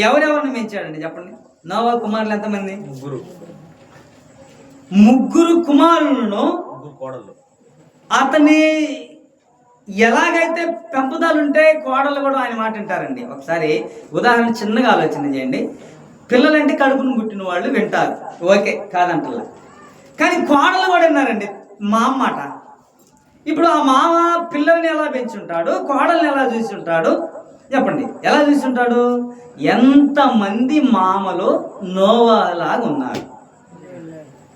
ఎవరెవరిని పెంచాడండి చెప్పండి? నోవాహు కుమారులు ఎంతమంది? ముగ్గురు కుమారులను. అతని ఎలాగైతే పెంపుదలుంటే కోడలు కూడా ఆయన మాట వింటారండి. ఒకసారి ఉదాహరణ చిన్నగా ఆలోచన చేయండి. పిల్లలంటే కడుపును పుట్టిన వాళ్ళు వింటారు, ఓకే, కాదంటలా. కానీ కోడలు కూడా విన్నారండి మా మాట. ఇప్పుడు ఆ మామ పిల్లల్ని ఎలా పెంచుంటాడు, కోడల్ని ఎలా చూసుంటాడు చెప్పండి? ఎలా చూసుంటాడు? ఎంతమంది మామలు నోవాలాగా ఉన్నారు?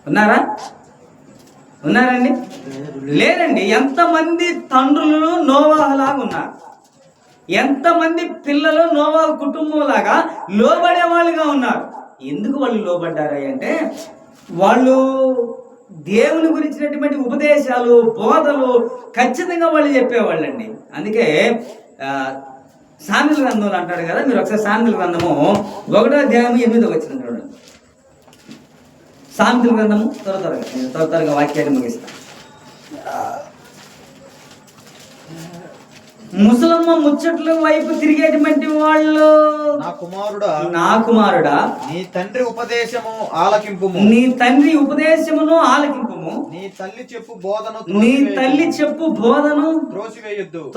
ఉన్నారండి? లేరండి. ఎంతమంది తండ్రులు నోవాహులాగా ఉన్నారు? ఎంతమంది పిల్లలు నోవాహు కుటుంబం లాగా లోబడే వాళ్ళుగా ఉన్నారు? ఎందుకు వాళ్ళు లోబడ్డారు అంటే, వాళ్ళు దేవుని గురించినటువంటి ఉపదేశాలు, బోధలు ఖచ్చితంగా వాళ్ళు చెప్పేవాళ్ళండి. అందుకే సామెతల గ్రంథంలో అంటాడు కదా, మీరు ఒకసారి సామెతల గ్రంథము 1వ అధ్యాయం 8వ వచనం చూడండి. సామెతల గ్రంథము త్వరగా వాక్యాన్ని ముగిస్తాను. ముసలమ్మ ముచ్చట్ల వైపు తిరిగేటువంటి వాళ్ళు, నా కుమారుడా నీ తండ్రి ఉపదేశము ఆలకింపుము, నీ తండ్రి ఉపదేశమును ఆలకింపుము, నీ తల్లి చెప్పు బోధను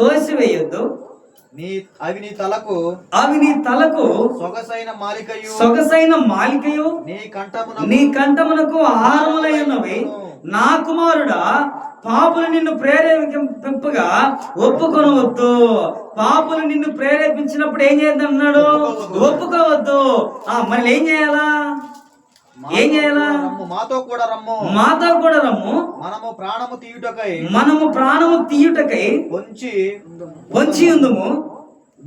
తోసివేయొద్దు. అవి నీ తలకు సొగసైన మాలికయు నీ కంఠమునకు ఆహారములై ఉన్నవి. నా కుమారుడా, పాపులు నిన్ను ప్రేరేపింపగా ఒప్పుకొనవద్దు. పాపులు నిన్ను ప్రేరేపించినప్పుడు ఏం చేద్దామన్నాడు? ఒప్పుకోవద్దు. మళ్ళీ ఏం చేయాలా? మాతో కూడా రమ్ము, మనము ప్రాణము తీయుటకై పొంచి ఉందుము.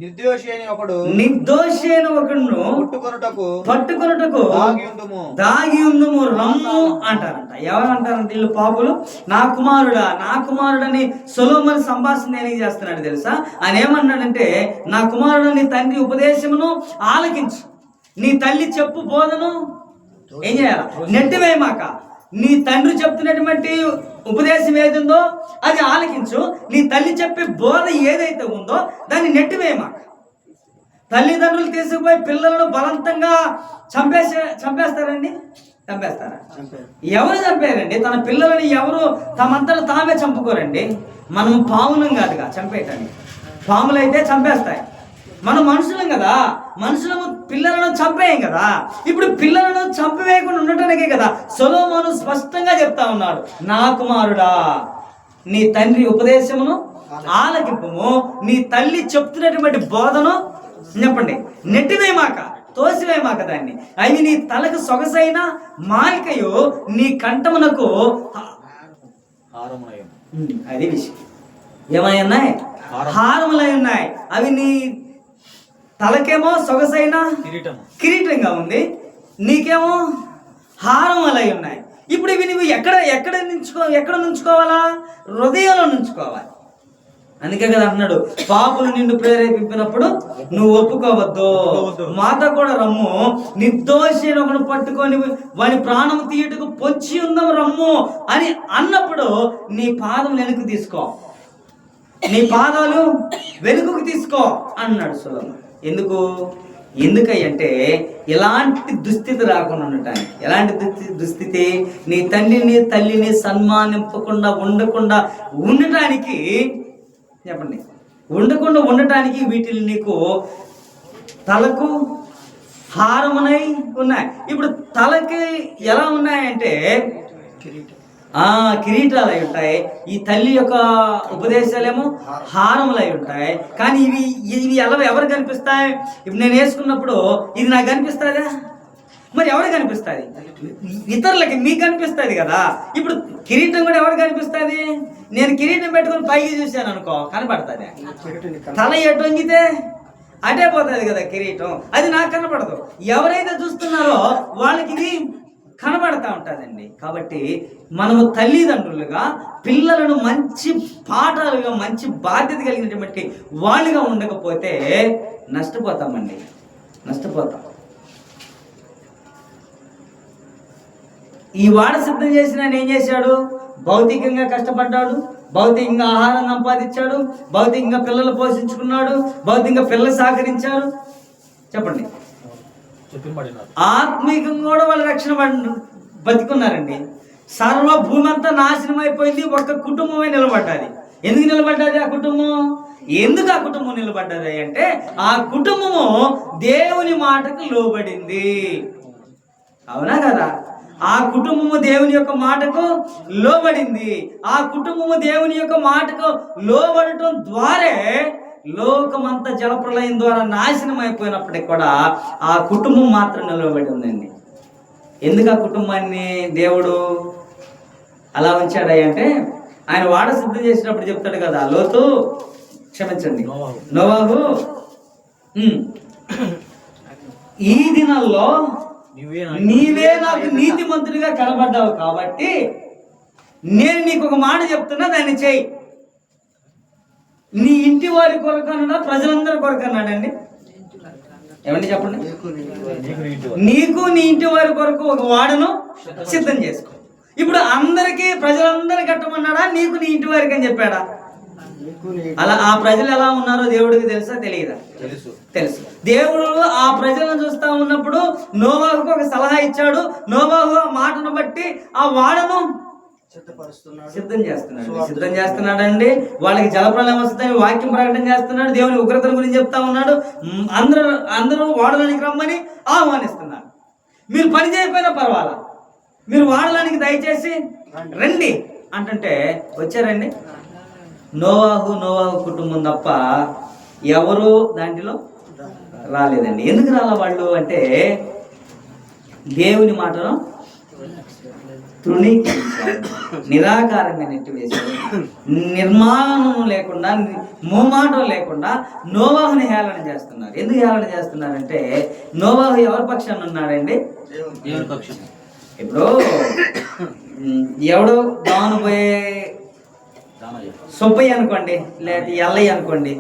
నిర్దోషి అయిన ఒకడును పట్టుకొనుటకు దాగి ఉందుము రమ్ము అంటారంట. ఎవరంటారంట వీళ్ళు పాపులు? నా కుమారుడని సొలొమోను సంభాషణ దేనికి చేస్తున్నాడు తెలుసా? ఆయన ఏమన్నాడంటే, నా కుమారుడు నీ తండ్రి ఉపదేశమును ఆలకించు, నీ తల్లి చెప్పు బోధను ఏం చేయాల? నెట్టివేయమాక. నీ తండ్రి చెప్తున్నటువంటి ఉపదేశం ఏదుందో అది ఆలకించు. నీ తల్లి చెప్పే బోధ ఏదైతే ఉందో దాన్ని నెట్టివేయమాక. తల్లిదండ్రులు తీసుకుపోయి పిల్లలను బలవంతంగా చంపేస్తారండి? చంపేస్తారా? ఎవరు చంపారండి? తన పిల్లలని ఎవరు తమంతలో తామే చంపుకోరండి. మనం పాములం కాదుగా చంపేయటానికి. పాములైతే చంపేస్తాయి. మనం మనుషులం కదా, మనుషులము పిల్లలను చంపేయం కదా. ఇప్పుడు పిల్లలను చంపివేయకుండా ఉండటానికే కదా సొలొమోను స్పష్టంగా చెప్తా ఉన్నాడు, నా కుమారుడా, నీ తండ్రి ఉపదేశమును ఆలకింపుము, నీ తల్లి చెప్తున్నటువంటి బోధను చెప్పండి నెట్టివేయమాక, తోసివేయమాక దాన్ని. అవి నీ తలకు సొగసైన మాలికయు నీ కంఠమునకు అది విషయం. ఏమై ఉన్నాయి? హారములై ఉన్నాయి. అవి నీ తలకేమో సొగసైన కిరీటంగా ఉంది, నీకేమో హారములై ఉన్నాయి. ఇప్పుడు ఇవి నువ్వు ఎక్కడ నుంచుకోవాలా? హృదయంలో నుంచుకోవాలి. అందుకే కదా అంటున్నాడు, పాపులు నిన్ను ప్రేరేపింపినప్పుడు నువ్వు ఒప్పుకోవద్దు. మాతో కూడా రమ్ము, నిర్దోషి ఒకడు పట్టుకొని వాని ప్రాణం తీయటకు పొంచి ఉందాం రమ్ము అని అన్నప్పుడు నీ పాదం వెనుక తీసుకో, నీ పాదాలు వెనుకకు తీసుకో అన్నాడు సొలొమోను. ఎందుకంటే ఇలాంటి దుస్థితి రాకుండా ఉండటానికి. ఎలాంటి దుస్థితి? నీ తండ్రిని తల్లిని సన్మానింపకుండా ఉండటానికి చెప్పండి, ఉండటానికి వీటిని నీకు తలకు హారమునై ఉన్నాయి. ఇప్పుడు తలకి ఎలా ఉన్నాయంటే కిరీటాలు అయి ఉంటాయి. ఈ తల్లి యొక్క ఉపదేశాలేమో హారములు అయి ఉంటాయి. కానీ ఇవి ఎవరు కనిపిస్తాయి? ఇప్పుడు నేను వేసుకున్నప్పుడు ఇది నాకు కనిపిస్తుందా? మరి ఎవరు కనిపిస్తుంది? ఇతరులకి మీకు కనిపిస్తుంది కదా. ఇప్పుడు కిరీటం కూడా ఎవరు కనిపిస్తుంది? నేను కిరీటం పెట్టుకుని పైకి చూశాను అనుకో, కనపడుతుంది. తల ఎటు వంగితే అటే పోతుంది కదా కిరీటం, అది నాకు కనపడదు. ఎవరైతే చూస్తున్నారో వాళ్ళకి ఇది కనబడతా ఉంటుందండి. కాబట్టి మనము తల్లిదండ్రులుగా పిల్లలను మంచి పాఠాలుగా, మంచి బాధ్యత కలిగినటువంటి వాళ్ళుగా ఉండకపోతే నష్టపోతామండి, నష్టపోతాం. ఈ వాడ సిద్ధం చేసిన ఆయన ఏం చేశాడు? భౌతికంగా కష్టపడ్డాడు, భౌతికంగా ఆహారం సంపాదించాడు, భౌతికంగా పిల్లలు పోషించుకున్నాడు, భౌతికంగా పిల్లలు సహకరించాడు. చెప్పండి. ఆత్మీకంగా కూడా వాళ్ళు రక్షణ బతికున్నారండి. సర్వ భూమి అంతా నాశనం అయిపోయింది, ఒక్క కుటుంబమే నిలబడ్డది. ఎందుకు నిలబడ్డది ఆ కుటుంబం? ఎందుకు ఆ కుటుంబం నిలబడ్డది అంటే ఆ కుటుంబము దేవుని మాటకు లోబడింది. అవునా కదా? ఆ కుటుంబము దేవుని యొక్క మాటకు లోబడింది. ఆ కుటుంబము దేవుని యొక్క మాటకు లోబడటం ద్వారా లోకమంతా జలప్రలయం ద్వారా నాశనం అయిపోయినప్పటికి కూడా ఆ కుటుంబం మాత్రం నిలబడి ఉందండి. ఎందుకు ఆ కుటుంబాన్ని దేవుడు అలా ఉంచాడు అంటే ఆయన వాడ సిద్ధం చేసినప్పుడు చెప్తాడు కదా, లోతు క్షమించండి నోవాహు, ఈ దినాల్లో నీవే నాకు నీతిమంతుడిగా కనబడ్డావు కాబట్టి నేను నీకు ఒక మాట చెప్తున్నా, దాన్ని చేయి. నీ ఇంటి వారి కొరకు అన్నాడా, ప్రజలందరి కొరకు అన్నాడండి? ఏమండి చెప్పండి. నీకు నీ ఇంటి వారి కొరకు ఒక వాడను సిద్ధం చేసుకో. ఇప్పుడు అందరికీ ప్రజలందరూ కట్టమన్నాడా, నీకు నీ ఇంటి వారికి అని చెప్పాడా? అలా ఆ ప్రజలు ఎలా ఉన్నారో దేవుడికి తెలుసా తెలియదా? తెలుసు. దేవుడు ఆ ప్రజలను చూస్తా ఉన్నప్పుడు నోవాహుకు ఒక సలహా ఇచ్చాడు. నోవాహు ఆ మాటను బట్టి ఆ వాడను సిద్ధం చేస్తున్నాడండి. వాళ్ళకి జలప్రలయం వస్తుందని వాక్యం ప్రకటన చేస్తున్నాడు. దేవుని ఉగ్రతల గురించి చెప్తా ఉన్నాడు. అందరూ వాడడానికి రమ్మని ఆహ్వానిస్తున్నారు. మీరు పని చేయకపోయినా పర్వాలా, మీరు వాడడానికి దయచేసి రండి అంటుంటే వచ్చారండి. నోవాహు కుటుంబం తప్ప ఎవరు దాంట్లో రాలేదండి. ఎందుకు రాలా వాళ్ళు అంటే దేవుని మాటను తృణీకరించారు, నిరాకారంగా నెట్టివేశారు. నిర్మాణం లేకుండా, మోమాటం లేకుండా నోవాహుని హేళన చేస్తున్నారు. ఎందుకు హేళన చేస్తున్నారంటే నోవాహు ఎవరి పక్షాన ఉన్నాడండి? దేవుని పక్షం. ఇప్పుడు ఎవడో దాను పోయే సుబ్బయ్య అనుకోండి, లేదా ఎల్లయ్య అనుకోండి,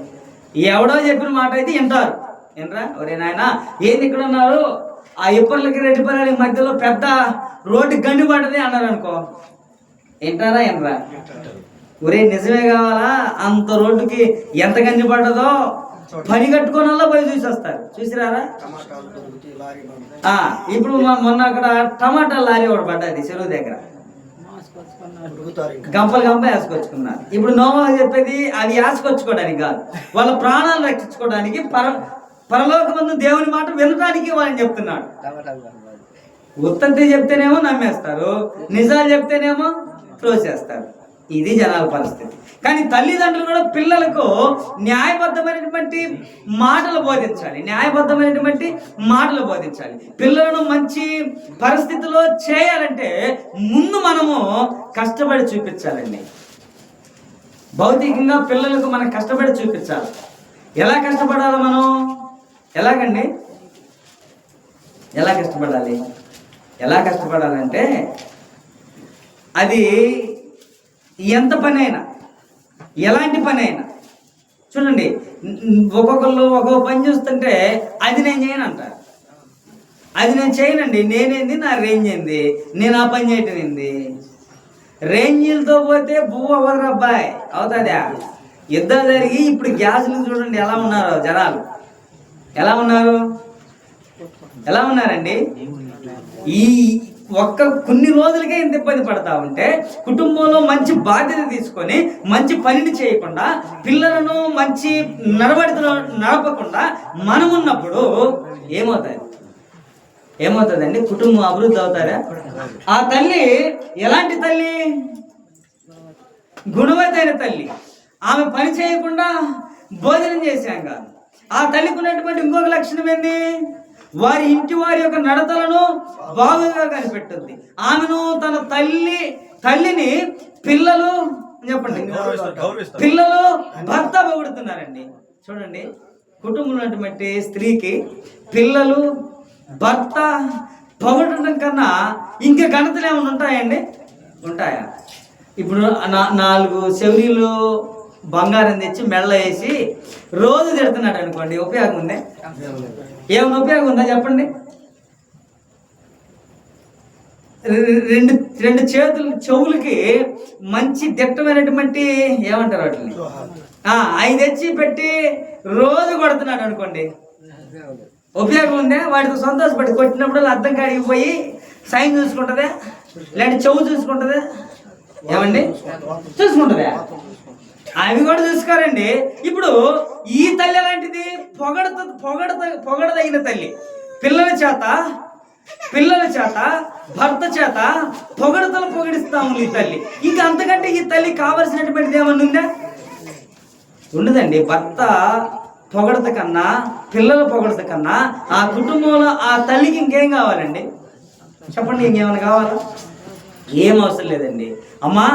ఎవడో చెప్పిన మాట అయితే వింటారు. ఏంట్రా ఒరే నాయన ఏంది ఇక్కడ ఉన్నారు, ఆ ఇప్పర్లకి రెడ్డిపల్లికి మధ్యలో పెద్ద రోడ్డు గండి పడ్డది అన్నారు అనుకో, వింటారా? వినరా? ఒరే నిజమే కావాలా, అంత రోడ్డుకి ఎంత గండి పడ్డదో పని కట్టుకొని వల్ల పోయి చూసి వస్తారు. చూసిరారా? ఇప్పుడు మొన్న అక్కడ టమాటా లారీ ఒకటి పడ్డది చెరువు దగ్గర, గంపలు వేసుకొచ్చుకున్నారు. ఇప్పుడు నోవాహు చెప్పేది అది వేసుకొచ్చుకోవడానికి కాదు, వాళ్ళ ప్రాణాలు రక్షించుకోవడానికి, పరలోకమందు దేవుని మాట వినడానికి వాళ్ళని చెప్తున్నాడు. ఉత్పత్తి చెప్తేనేమో నమ్మేస్తారు, నిజాలు చెప్తేనేమో త్రోసేస్తారు. ఇది జనాల పరిస్థితి. కానీ తల్లిదండ్రులు కూడా పిల్లలకు న్యాయబద్ధమైనటువంటి మాటలు బోధించాలి, న్యాయబద్ధమైనటువంటి మాటలు బోధించాలి. పిల్లలను మంచి పరిస్థితిలో చేయాలంటే ముందు మనము కష్టపడి చూపించాలండి. భౌతికంగా పిల్లలకు మనం కష్టపడి చూపించాలి. ఎలా కష్టపడాలి మనం? ఎలాగండి? ఎలా కష్టపడాలి? ఎలా కష్టపడాలంటే అది ఎంత పని అయినా, ఎలాంటి పని అయినా చూడండి, ఒక్కొక్కళ్ళు ఒక్కొక్క పని చూస్తుంటే అది నేను చేయను అంటారు. అది నేను చేయనండి, నేనేంది, నా రేంజ్ ఏంది, నేను ఆ పని చేయటం ఏంది? రేంజీలతో పోతే బువ్వ అవ్వదురా అబ్బాయి, అవుతుందా? యుద్ధాలు జరిగి ఇప్పుడు గ్యాసులు చూడండి ఎలా ఉన్నారు జనాలు, ఎలా ఉన్నారండి? ఈ ఒక్క కొన్ని రోజులకే ఇంత ఇబ్బంది పడతా ఉంటే కుటుంబంలో మంచి బాధ్యత తీసుకొని మంచి పనిని చేయకుండా, పిల్లలను మంచి నడవడితో నడపకుండా మనం ఉన్నప్పుడు ఏమవుతుందండి? కుటుంబం అభివృద్ధి అవుతారా? ఆ తల్లి ఎలాంటి తల్లి? గుణవతైన తల్లి. ఆమె పని చేయకుండా భోజనం చేశాం కాదు. ఆ తల్లికి ఉన్నటువంటి ఇంకొక లక్షణం ఏంది? వారి ఇంటి వారి యొక్క నడతలను బాగుగా కనిపెట్టుద్ది. ఆమెను తన తల్లిని పిల్లలు చెప్పండి, పిల్లలు భర్త పొగుడుతున్నారండి. చూడండి, కుటుంబంలో ఉన్నటువంటి స్త్రీకి పిల్లలు భర్త పొగడటం కన్నా ఇంకా ఘనతలు ఏమైనా ఉంటాయండి? ఉంటాయా? ఇప్పుడు 4 చెవులీలు బంగారం తెచ్చి మెళ్ళ వేసి రోజు తిడుతున్నాడు అనుకోండి, ఉపయోగం ఉందే? ఏమైనా ఉపయోగం ఉందా చెప్పండి? రెండు చెవులకి మంచి దిట్టమైనటువంటి ఏమంటారు వాటిని 5 తెచ్చి పెట్టి రోజు కొడుతున్నాడు అనుకోండి, ఉపయోగం ఉందే? వాటితో సంతోషపడి కొట్టినప్పుడు అద్దం కాడికి పోయి సైన్ చూసుకుంటుందా? లేదంటే చెవు చూసుకుంటుందా? ఏమండి, చూసుకుంటుందా? అవి కూడా చూసుకోరండి. ఇప్పుడు ఈ తల్లి ఎలాంటిది? పొగడదగిన తల్లి. పిల్లల చేత భర్త చేత పొగిడిస్తా ఉంది ఈ తల్లి. ఇంకా అంతకంటే ఈ తల్లి కావలసినటువంటిది ఏమన్నా ఉందా? ఉండదండి. భర్త పొగడత కన్నా, పిల్లల పొగడత కన్నా ఆ కుటుంబంలో ఆ తల్లికి ఇంకేం కావాలండి? చెప్పండి, ఇంకేమైనా కావాలా? ఏం అవసరం లేదండి. అమ్మా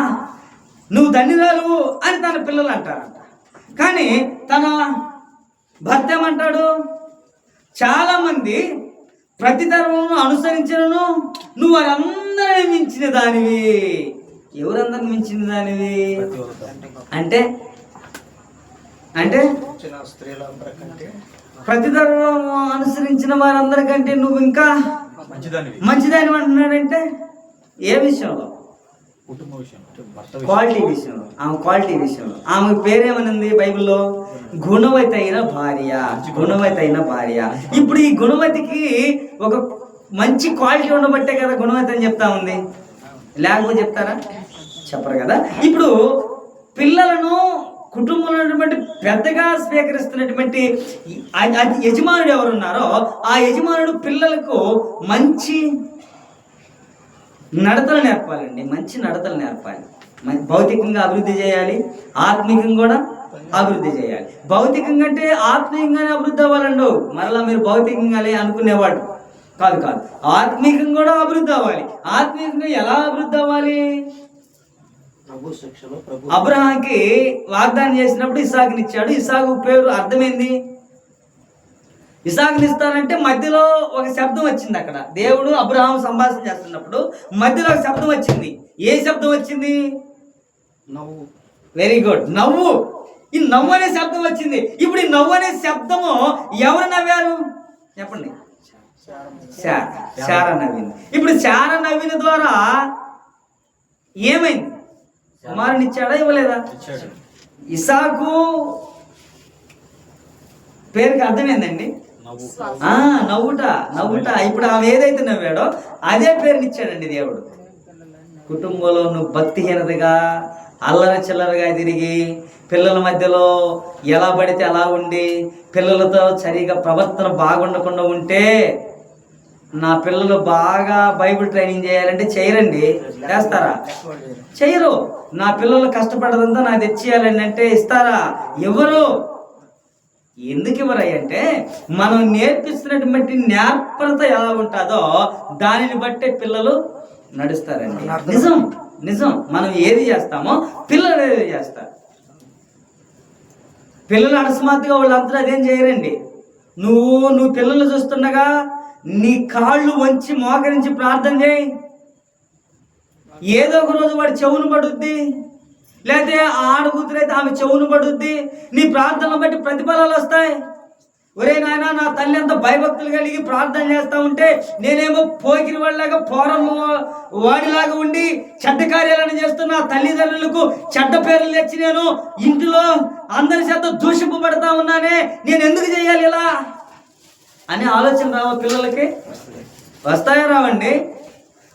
నువ్వు ధన్యురాలు అని తన పిల్లలు అంటారంట. కానీ తన భర్త ఏమంటాడు? చాలా మంది ప్రతి ధర్మమును అనుసరించను, నువ్వు వారందరిని మించిన దానివి. ఎవరందరిని మించిన దానివి అంటే ప్రతి ధర్మం అనుసరించిన వారందరికంటే నువ్వు ఇంకా మంచిదాని అంటున్నాడంటే ఏ విషయంలో? క్వాలిటీ విషయంలో. ఆమె క్వాలిటీ విషయంలో ఆమె పేరేమనింది బైబిల్లో? గుణవతి అయిన భార్య. గుణవతి అయిన భార్య. ఇప్పుడు ఈ గుణవతికి ఒక మంచి క్వాలిటీ ఉండబట్టే కదా గుణవతి అని చెప్తా ఉంది. లేకపోతే చెప్తారా? చెప్పరు కదా. ఇప్పుడు పిల్లలను కుటుంబంలో ఉన్నటువంటి పెద్దగా స్వీకరిస్తున్నటువంటి యజమానుడు ఎవరున్నారో ఆ యజమానుడు పిల్లలకు మంచి నడతలు నేర్పాలండి. మంచి నడతలు నేర్పాలి. భౌతికంగా అభివృద్ధి చేయాలి, ఆత్మీకంగా కూడా అభివృద్ధి చేయాలి. భౌతికంగా అంటే ఆత్మీయంగానే అభివృద్ధి అవ్వాలండు. మరలా మీరు భౌతికంగానే అనుకునేవాడు కాదు. ఆత్మీకంగా కూడా అభివృద్ధి అవ్వాలి. ఆత్మీయంగా ఎలా అభివృద్ధి అవ్వాలి? అబ్రహాంకి వాగ్దానం చేసినప్పుడు ఇస్సాకుని ఇచ్చాడు. ఇస్సాకు పేరు అర్థమైంది. ఇస్సాకుని ఇస్తానంటే మధ్యలో ఒక శబ్దం వచ్చింది. అక్కడ దేవుడు అబ్రహాం సంభాషణ చేస్తున్నప్పుడు మధ్యలో ఒక శబ్దం వచ్చింది. ఏ శబ్దం వచ్చింది? నవ్వు. వెరీ గుడ్, నవ్వు. ఈ నవ్వు అనే శబ్దం వచ్చింది. ఇప్పుడు ఈ నవ్వు అనే శబ్దము ఎవరు నవ్వారు చెప్పండి? శార నవ్వింది. ఇప్పుడు శార నవ్విన ద్వారా ఏమైంది? కుమారుని ఇచ్చాడా ఇవ్వలేదా? ఇస్సాకు పేరుకి అర్థం ఏందండి? నవ్వుట. ఇప్పుడు ఆమె ఏదైతే నవ్వాడో అదే పేరునిచ్చాడండి దేవుడు. కుటుంబంలో నువ్వు భక్తిహీనతగా అల్లరి చిల్లరగా తిరిగి పిల్లల మధ్యలో ఎలా పడితే అలా ఉండి పిల్లలతో సరిగా ప్రవర్తన బాగుండకుండా ఉంటే, నా పిల్లలు బాగా బైబిల్ ట్రైనింగ్ చేయాలంటే చేయరండి. చేస్తారా? చేయరు. నా పిల్లలు కష్టపడదంతా నాకు తెచ్చియాలండి అంటే ఇస్తారా? ఎవరు? ఎందుకు ఇవ్వరాయి అంటే మనం నేర్పిస్తున్నటువంటి నేర్పరత ఎలా ఉంటుందో దానిని బట్టే పిల్లలు నడుస్తారండి. నిజం. మనం ఏది చేస్తామో పిల్లలు ఏది చేస్తారు. పిల్లలు అకస్మాత్తుగా వాళ్ళంతా అదేం చేయరండి. నువ్వు పిల్లలు చూస్తుండగా నీ కాళ్ళు వంచి మోకరించి ప్రార్థన చేయి. ఏదో ఒక రోజు వాడి చెవును పడుద్ది, లేకపోతే ఆడకూతురైతే ఆమె చెవును పడుద్ది. నీ ప్రార్థనలు బట్టి ప్రతిఫలాలు వస్తాయి. ఒరే నాయన, నా తల్లి అంత భయభక్తులు కలిగి ప్రార్థన చేస్తా ఉంటే నేనేమో పోకిరి వాళ్ళలాగా పోరం వాడిలాగా ఉండి చెడ్డ కార్యాలను చేస్తున్నా, తల్లిదండ్రులకు చెడ్డ పేర్లు తెచ్చి నేను ఇంటిలో అందరి చేత దూషింపబడతా ఉన్నానే, నేను ఎందుకు చేయాలి ఇలా అనే ఆలోచన రావా పిల్లలకి? వస్తాయా? రావండి.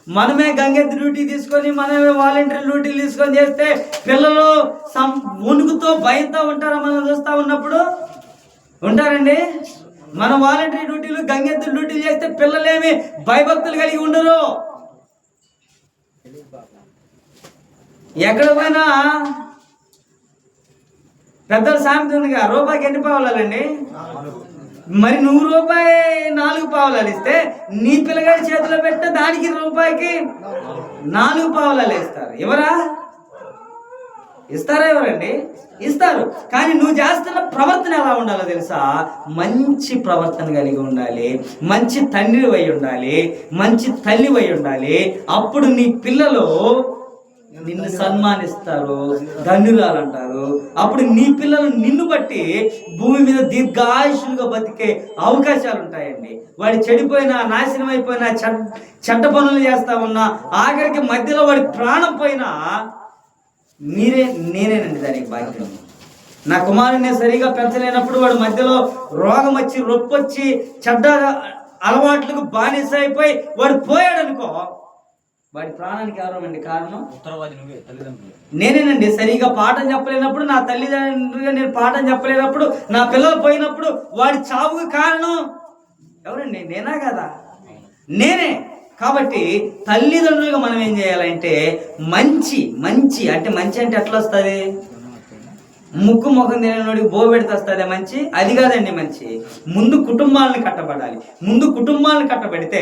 మనమే గంగెత్తి డ్యూటీ తీసుకొని మనమే వాలంటీర్ డ్యూటీలు తీసుకొని చేస్తే పిల్లలు వణుకుతో భయంతో ఉంటారా? మనం చూస్తూ ఉన్నప్పుడు ఉంటారండి. మన వాలంటీర్ డ్యూటీలు గంగెత్తుల డ్యూటీలు చేస్తే పిల్లలేమి భయభక్తులు కలిగి ఉండరు. ఎక్కడ పోయినా పెద్దల సామెత ఉందిగా, రూపాయికి ఎన్ని పావులాలండి? మరి రూపాయి 4 పావలాలు ఇస్తే నీ పిల్లగాడి చేతిలో పెట్టే దానికి రూపాయికి 4 పావలాలు ఇస్తారు. ఎవరా ఇస్తారా? ఎవరండి ఇస్తారు? కానీ నువ్వు చేస్తున్న ప్రవర్తన ఎలా ఉండాలో తెలుసా? మంచి ప్రవర్తన కలిగి ఉండాలి, మంచి తండ్రి అయి ఉండాలి, మంచి తల్లి అయి ఉండాలి. అప్పుడు నీ పిల్లలు నిన్ను సన్మానిస్తారు, ధన్యురాలు అంటారు. అప్పుడు నీ పిల్లలు నిన్ను బట్టి భూమి మీద దీర్ఘాయుషులుగా బతికే అవకాశాలు ఉంటాయండి. వాడి చెడిపోయినా, నాశనం అయిపోయినా, చెడ్డ పనులు చేస్తా ఉన్నా, ఆఖరికి మధ్యలో వాడి ప్రాణం పోయినా నేనేనండి దానికి బాధ్యత. నా కుమారుడిని సరిగా పెంచలేనప్పుడు వాడు మధ్యలో రోగం వచ్చి, రొప్పి వచ్చి, చెడ్డ అలవాట్లకు బానిస అయిపోయి వాడు పోయాడు అనుకో, వాడి ప్రాణానికి ఎవరమండి కారణం? నేనేనండి. సరిగా పాఠం చెప్పలేనప్పుడు, నా తల్లిదండ్రులుగా నేను పాఠం చెప్పలేనప్పుడు, నా పిల్లలు పోయినప్పుడు వాడి చావుకు కారణం ఎవరండి? నేనా కదా? నేనే. కాబట్టి తల్లిదండ్రులుగా మనం ఏం చేయాలంటే మంచి అంటే ఎట్లా వస్తుంది? ముక్కు ముఖం తినడికి బో పెడితే వస్తుంది మంచి? అది కాదండి మంచి. ముందు కుటుంబాలను కట్టబడాలి. ముందు కుటుంబాలను కట్టబడితే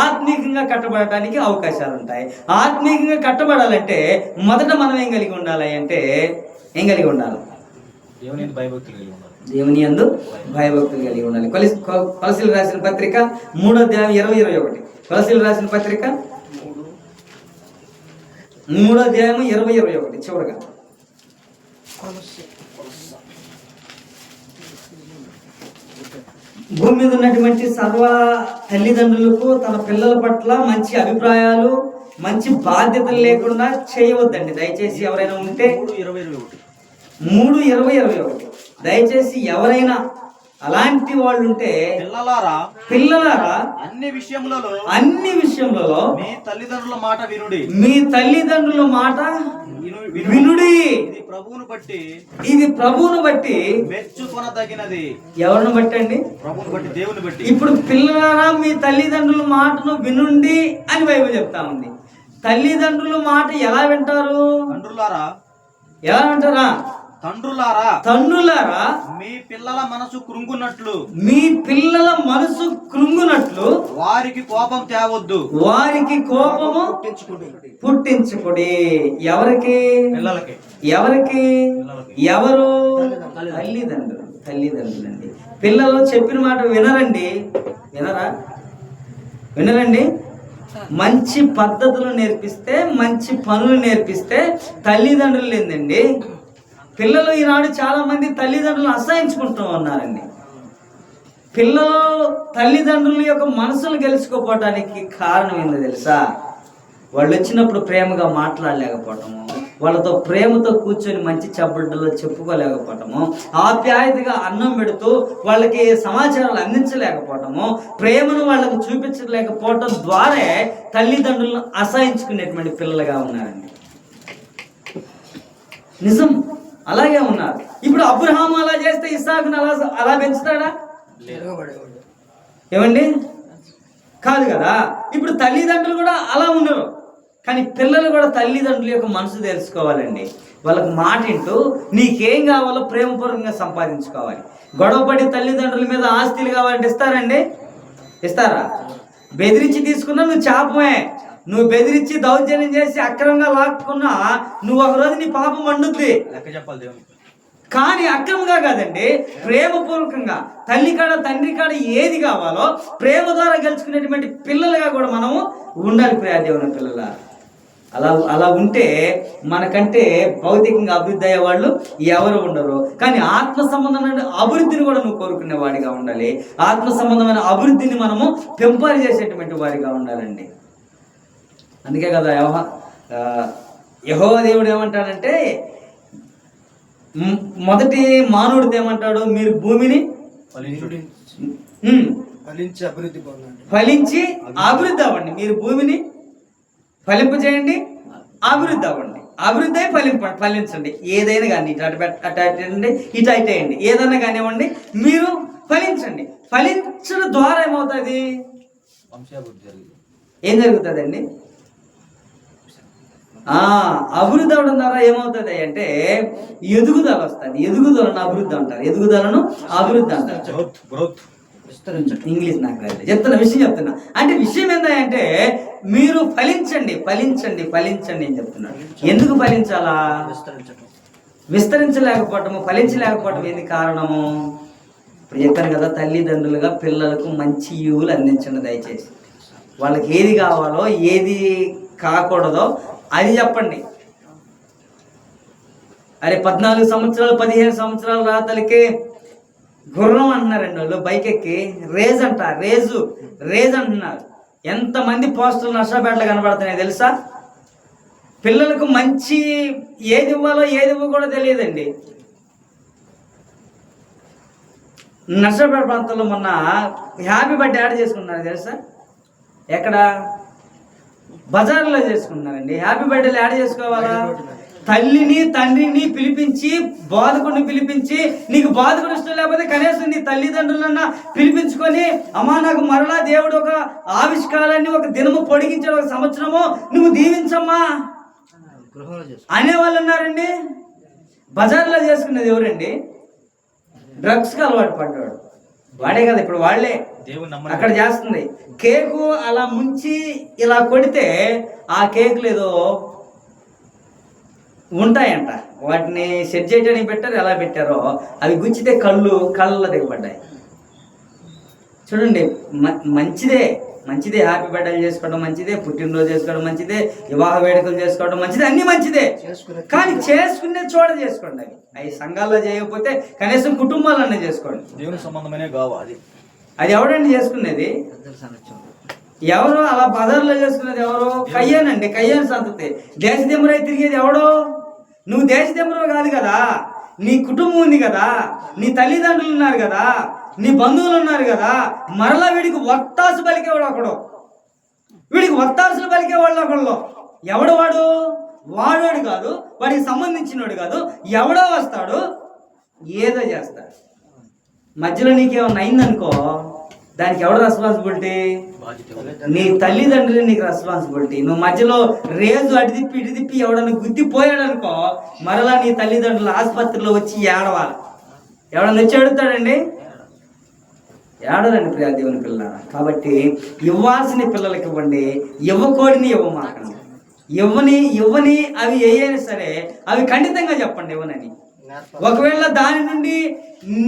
ఆత్మీయంగా కట్టబడటానికి అవకాశాలు ఉంటాయి. ఆత్మీయంగా కట్టబడాలంటే మొదట మనం ఏం కలిగి ఉండాలి అంటే దేవుని యందు భయభక్తులు కలిగి ఉండాలి. కొలసీలు రాసిన పత్రిక 3వ అధ్యాయం 20-21. కొలసీలు రాసిన పత్రిక 3వ అధ్యాయం 20-21 చివరగా. భూమి మీద ఉన్నటువంటి సర్వ తల్లిదండ్రులకు తన పిల్లల పట్ల మంచి అభిప్రాయాలు, మంచి బాధ్యతలు లేకుండా చేయవద్దండి. దయచేసి ఎవరైనా ఉంటే 3:20-21 దయచేసి ఎవరైనా అలాంటి వాళ్ళు ఉంటే, పిల్లలారా అన్ని విషయములలో మీ తల్లిదండ్రుల మాట వినుడి. ఇది ప్రభువును బట్టి మెచ్చుకొనదగినది. ఎవరిని బట్టి అండి? ప్రభువును బట్టి, దేవుని బట్టి. ఇప్పుడు పిల్లలారా మీ తల్లిదండ్రుల మాటను వినుండి అని బైబిల్ చెప్తా ఉంది. తల్లిదండ్రుల మాట ఎలా వింటారు? ఎలా వింటారా? తండ్రులారా మీ పిల్లల మనసు కృంగునట్లు వారికి కోపం తేవద్దు. వారికి కోపము పుట్టించుకుడి. ఎవరికి? ఎవరు? తల్లిదండ్రులండి. పిల్లలు చెప్పిన మాట వినరండి. మంచి పద్ధతులు నేర్పిస్తే, మంచి పనులు నేర్పిస్తే తల్లిదండ్రులు ఏందండి? పిల్లలు ఈనాడు చాలా మంది తల్లిదండ్రులను అసహించుకుంటూ ఉన్నారండి. పిల్లలు తల్లిదండ్రుల యొక్క మనసును గెలుచుకోపోవడానికి కారణం ఏందో తెలుసా? వాళ్ళు వచ్చినప్పుడు ప్రేమగా మాట్లాడలేకపోవటము, వాళ్ళతో ప్రేమతో కూర్చొని మంచి చెడ్డలు చెప్పుకోలేకపోవటము, ఆప్యాయతగా అన్నం పెడుతూ వాళ్ళకి సమాచారాలు అందించలేకపోవటము, ప్రేమను వాళ్ళకు చూపించలేకపోవటం ద్వారా తల్లిదండ్రులను అసహించుకునేటువంటి పిల్లలుగా ఉన్నారండి. నిజం, అలాగే ఉన్నారు. ఇప్పుడు అబ్రహాము అలా చేస్తే ఇస్సాకును అలా పెంచుతాడా? ఏమండి? కాదు కదా. ఇప్పుడు తల్లిదండ్రులు కూడా అలా ఉండరు. కానీ పిల్లలు కూడా తల్లిదండ్రుల యొక్క మనసు తెలుసుకోవాలండి. వాళ్ళకు మాట వింటూ నీకేం కావాలో ప్రేమపూర్వకంగా సంపాదించుకోవాలి. గొడవపడి తల్లిదండ్రుల మీద ఆస్తులు కావాలంటే ఇస్తారండి? ఇస్తారా? బెదిరించి తీసుకున్నా నువ్వు చాపమే. నువ్వు బెదిరించి దౌర్జన్యం చేసి అక్రమంగా లాక్కున్నా నువ్వు ఒకరోజు నీ పాపం వండుద్ది. లెక్క చెప్పాలి దేవునికి. కానీ అక్రమంగా కాదండి, ప్రేమపూర్వకంగా తల్లి కాడ తండ్రి కాడ ఏది కావాలో ప్రేమ ద్వారా గెలుచుకునేటువంటి పిల్లలుగా కూడా మనము ఉండాలి. ప్రియ దేవుని పిల్లల అలా ఉంటే మనకంటే భౌతికంగా అభివృద్ధి అయ్యే వాళ్ళు ఎవరు ఉండరు. కానీ ఆత్మ సంబంధమైన అభివృద్ధిని కూడా నువ్వు కోరుకునే వాడిగా ఉండాలి. ఆత్మ సంబంధమైన అభివృద్ధిని మనము పెంపొంది చేసేటువంటి వాడిగా ఉండాలండి. అందుకే కదా యెహోవా దేవుడు ఏమంటాడంటే, మొదటి మానవుడితో ఏమంటాడు? మీరు భూమిని ఫలించి అభివృద్ధి అవ్వండి. మీరు భూమిని ఫలింపు చేయండి, అభివృద్ధి అవ్వండి. అభివృద్ధి అయి ఫలించండి. ఏదైనా కానీ ఇటు అటండి, ఇటు అటేయండి, ఏదైనా కానివ్వండి, మీరు ఫలించండి. ఫలించడం ద్వారా ఏమవుతుంది? ఏం జరుగుతుందండి? అభివృద్ధి అవడం ద్వారా ఏమవుతుంది అంటే ఎదుగుదల వస్తుంది. ఎదుగుదలను అభివృద్ధి అంటారు, ఎదుగుదలను అభివృద్ధి అంటారు. ఇంగ్లీష్ నాకు రాదు, చెప్తున్నా. అంటే విషయం ఏంటంటే మీరు ఫలించండి ఫలించండి ఫలించండి అని చెప్తున్నాడు. ఎందుకు ఫలించాలా? విస్తరించలేకపోవటము, ఫలించలేకపోవటం ఏంది కారణము? ఇప్పుడు చెప్పాను కదా, తల్లిదండ్రులుగా పిల్లలకు మంచి ఈవులు అందించండి దయచేసి. వాళ్ళకి ఏది కావాలో ఏది కాకూడదో అది చెప్పండి. అరే 14 సంవత్సరాలు 15 సంవత్సరాలు రాతలకి గుర్రం అంటున్నారండి వాళ్ళు, బైక్ ఎక్కి రేజ్ అంట, రేజ్ అంటున్నారు. ఎంతమంది పోస్టర్లు నష్టపేటలు కనబడుతున్నాయి తెలుసా? పిల్లలకు మంచి ఏది ఇవ్వాలో ఏది ఇవ్వకూడదో తెలియదండి. నష్టపేట ప్రాంతంలో మొన్న హ్యాపీ బర్త్డే యాడ్ చేసుకున్నారు తెలుసా? ఎక్కడ? బజార్లో చేసుకున్నారండి. హ్యాపీ బర్త్డేలు యాడ్ చేసుకోవాలా? తల్లిని తండ్రిని పిలిపించి, బాధకుడిని పిలిపించి, నీకు బాధకుడు ఇష్టం లేకపోతే కనీసం నీ తల్లిదండ్రులన్నా పిలిపించుకొని, అమ్మా నాకు మరలా దేవుడు ఒక ఆవిష్కారాన్ని ఒక దినము పొడిగించాడు, ఒక సంవత్సరము నువ్వు దీవించమ్మా అనేవాళ్ళు ఉన్నారండి. బజార్లో చేసుకునేది ఎవరండి? డ్రగ్స్కి అలవాటు పడ్డాడు వాడే కదా, ఇప్పుడు వాళ్ళే అక్కడ చేస్తుంది. కేకు అలా ముంచి ఇలా కొడితే ఆ కేకులు ఏదో ఉంటాయంట, వాటిని సెట్ చేయడానికి పెట్టారు. ఎలా పెట్టారో అవి గుచ్చితే కళ్ళ దిగబడ్డాయి. చూడండి, మంచిదే హ్యాపీ బర్త్డేలు చేసుకోవడం మంచిదే, పుట్టినరోజు చేసుకోవడం మంచిదే, వివాహ వేడుకలు చేసుకోవడం మంచిదే, అన్ని మంచిదే. కానీ చేసుకునే చోట చేసుకోండి. అవి సంఘాల్లో చేయకపోతే కనీసం కుటుంబాలన్నా చేసుకోండి. దేవుని సంబంధమనే కావాలి. అది ఎవడండి చేసుకునేది? ఎవరు అలా బజార్లో చేసుకునేది? ఎవరు? కయ్యాన్ సంతతి. దేశదిమ్మరై తిరిగేది ఎవడో? నువ్వు దేశదిమ్మరో కాదు కదా, నీ కుటుంబం ఉంది కదా, నీ తల్లిదండ్రులు ఉన్నారు కదా, నీ బంధువులు ఉన్నారు కదా. మరలా వీడికి వత్తాసు పలికేవాడు ఒకడు, వీడికి వత్తాసులు పలికేవాళ్ళు ఒకళ్ళు. ఎవడు వాడు? వాడోడు కాదు, వాడికి సంబంధించినోడు కాదు. ఎవడో వస్తాడు, ఏదో చేస్తాడు. మధ్యలో నీకేమన్నా అయిందనుకో, దానికి ఎవడు రెస్పాన్సిబిలిటీ? నీ తల్లిదండ్రులు నీకు రెస్పాన్సిబిలిటీ. నువ్వు మధ్యలో రేజు అటు తిప్పి ఇటు తిప్పి ఎవడన్నా గుద్దిపోయాడనుకో, మరలా నీ తల్లిదండ్రులు ఆసుపత్రిలో వచ్చి ఏడవాలి. ఎవడన్నా వచ్చి ఏడుతాడండి? ఏడరండి ప్రియా దేవుని పిల్లల. కాబట్టి ఇవ్వాల్సిన పిల్లలకి ఇవ్వండి, ఇవ్వకూడని ఇవ్వమాకండి. ఇవ్వని అవి ఏయైనా సరే అవి ఖండితంగా చెప్పండి ఇవ్వనని. ఒకవేళ దాని నుండి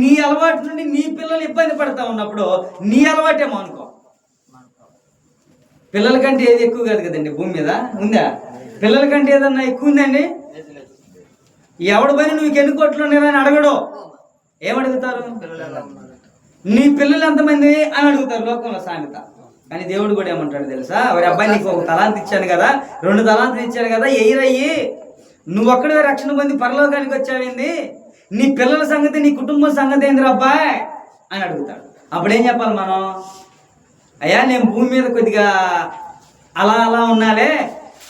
నీ అలవాటు నుండి నీ పిల్లలు ఇబ్బంది పడతా ఉన్నప్పుడు నీ అలవాటేమో అనుకో. పిల్లల కంటే ఏది ఎక్కువ కాదు కదండి భూమి మీద, ఉందా? పిల్లల కంటే ఏదన్నా ఎక్కువ ఉందండి? ఎవడు పని నువ్వు ఎన్ని కోట్లు ఉన్నాయని అడగడు. ఏమడుగుతారు? నీ పిల్లలు ఎంతమంది అని అడుగుతారు లోకంలో సామెత. కానీ దేవుడు కూడా ఏమంటాడు తెలుసా? వారి అబ్బాయి నీకు 1 తలాంతు ఇచ్చాను కదా, 2 తలాంతులు ఇచ్చాను కదా, ఎయిరయ్యి నువ్వు ఒక్కడే రక్షణ పొంది పరలోకానికి వచ్చావేంది? నీ పిల్లల సంగతి, నీ కుటుంబం సంగతి ఏంది అబ్బాయి అని అడుగుతాడు. అప్పుడేం చెప్పాలి మనం? అయ్యా నేను భూమి మీద కొద్దిగా అలా ఉన్నాలే,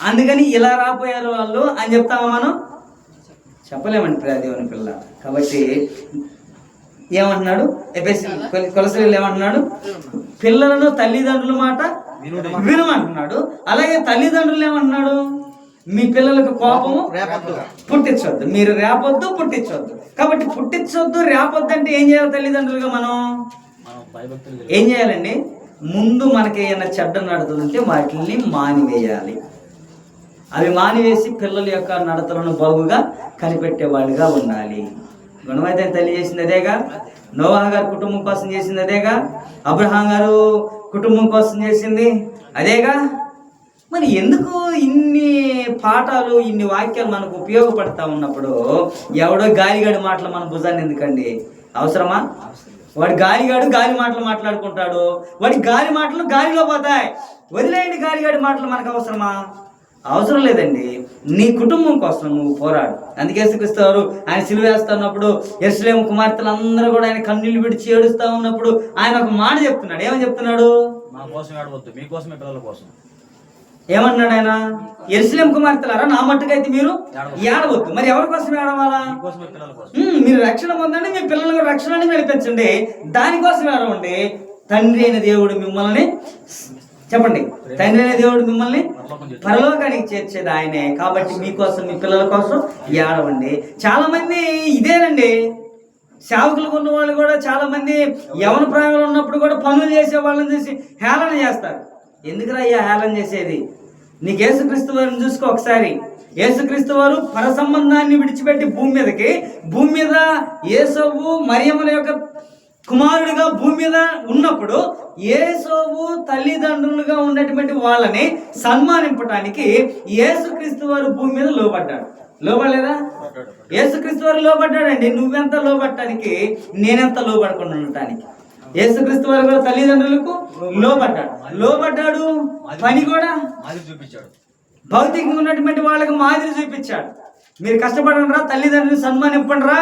అందుకని ఇలా రాపోయారు వాళ్ళు అని చెప్తామా మనం? చెప్పలేమండి ప్రియా దేవుని పిల్ల. కాబట్టి ఏమంటున్నాడు కొలసీలు? ఏమంటున్నాడు? పిల్లలను తల్లిదండ్రుల మాట వినమంటున్నాడు. అలాగే తల్లిదండ్రులు ఏమంటున్నాడు? మీ పిల్లలకు కోపము పుట్టించవద్దు, మీరు రేపొద్దు పుట్టించవద్దు. కాబట్టి పుట్టించవద్దు రేపొద్దు అంటే ఏం చేయాలి? తల్లిదండ్రులుగా మనం ఏం చేయాలండి? ముందు మనకి ఏమైనా చెడ్డ నడతలుంటే వాటిని మానివేయాలి. అవి మానివేసి పిల్లల యొక్క నడతలను బాగుగా కనిపెట్టేవాడిగా ఉండాలి. గుణమైతే తల్లి చేసింది అదేగా, నోవహు గారు కుటుంబం కోసం చేసింది అదేగా, అబ్రహాం గారు కుటుంబం కోసం చేసింది అదేగా. మరి ఎందుకు ఇన్ని పాఠాలు, ఇన్ని వాక్యాలు మనకు ఉపయోగపడతా ఉన్నప్పుడు ఎవడో గాలిగాడి మాటలు మన భుజాన్ని ఎందుకండి? అవసరమా? వాడు గాలి మాటలు మాట్లాడుకుంటాడు, వాడి గాలి మాటలు గాలిలో పోతాయి. వదిలేయండి గాలిగాడి మాటలు మనకు అవసరమా? అవసరం లేదండి. నీ కుటుంబం కోసం నువ్వు పోరాడు. అందుకే యేసుక్రీస్తు ఆయన సిలువ వేస్తున్నప్పుడు యెరూషలేము కుమార్తెలందరూ కూడా ఆయన కన్నీళ్లు విడిచి ఏడుస్తూ ఉన్నప్పుడు ఆయన ఒక మాట చెప్తున్నాడు. ఏమని చెప్తున్నాడు? మా కోసం ఏడవద్దు, మీకోసమే పిల్లల కోసం. ఏమన్నాడు ఆయన? యెరూషలేము కుమార్తెలారా, నా మట్టుకైతే మీరు ఏడవద్దు. మరి ఎవరి కోసం ఏడవాలా? మీరు రక్షణ పొందండి, మీ పిల్లలకు రక్షణని నడిపించండి, దానికోసం ఏడవండి. తండ్రి అయిన దేవుడు మిమ్మల్ని చెప్పండి. తండ్రి అనే దేవుడు మిమ్మల్ని పరలోకం చేర్చు. పరలోకానికి చేర్చేది ఆయనే. కాబట్టి మీకోసం మీ పిల్లల కోసం ఏడవండి. చాలా మంది ఇదేనండి, సేవకులకు ఉన్న వాళ్ళు కూడా చాలా మంది యవన ప్రాయంలో ఉన్నప్పుడు కూడా పనులు చేసే వాళ్ళని చూసి హేళన చేస్తారు. ఎందుకురా అయ్యా హేళన చేసేది? నీకు యేసుక్రీస్తు వారిని చూసుకో ఒకసారి. యేసుక్రీస్తు వారు పర సంబంధాన్ని విడిచిపెట్టి భూమి మీద యేసవ్వు మరియమ్మల యొక్క కుమారుడిగా భూమి మీద ఉన్నప్పుడు యేసోవు తల్లిదండ్రులుగా ఉన్నటువంటి వాళ్ళని సన్మానింపటానికి యేసుక్రీస్తు వారు భూమి మీద లోబడ్డాడు. లోబడలేదా? యేసుక్రీస్తు వారు లోబడ్డాడండి. నువ్వెంత లోబడటానికి, నేనెంత లోబడకుండా ఉండటానికి. యేసుక్రీస్తు వారు కూడా తల్లిదండ్రులకు లోబడ్డాడు. పని కూడా మాదిరి చూపించాడు. భౌతికంగా ఉన్నటువంటి వాళ్ళకి మాదిరి చూపించాడు. మీరు కష్టపడండి రా, తల్లిదండ్రులు సన్మానింపండి రా,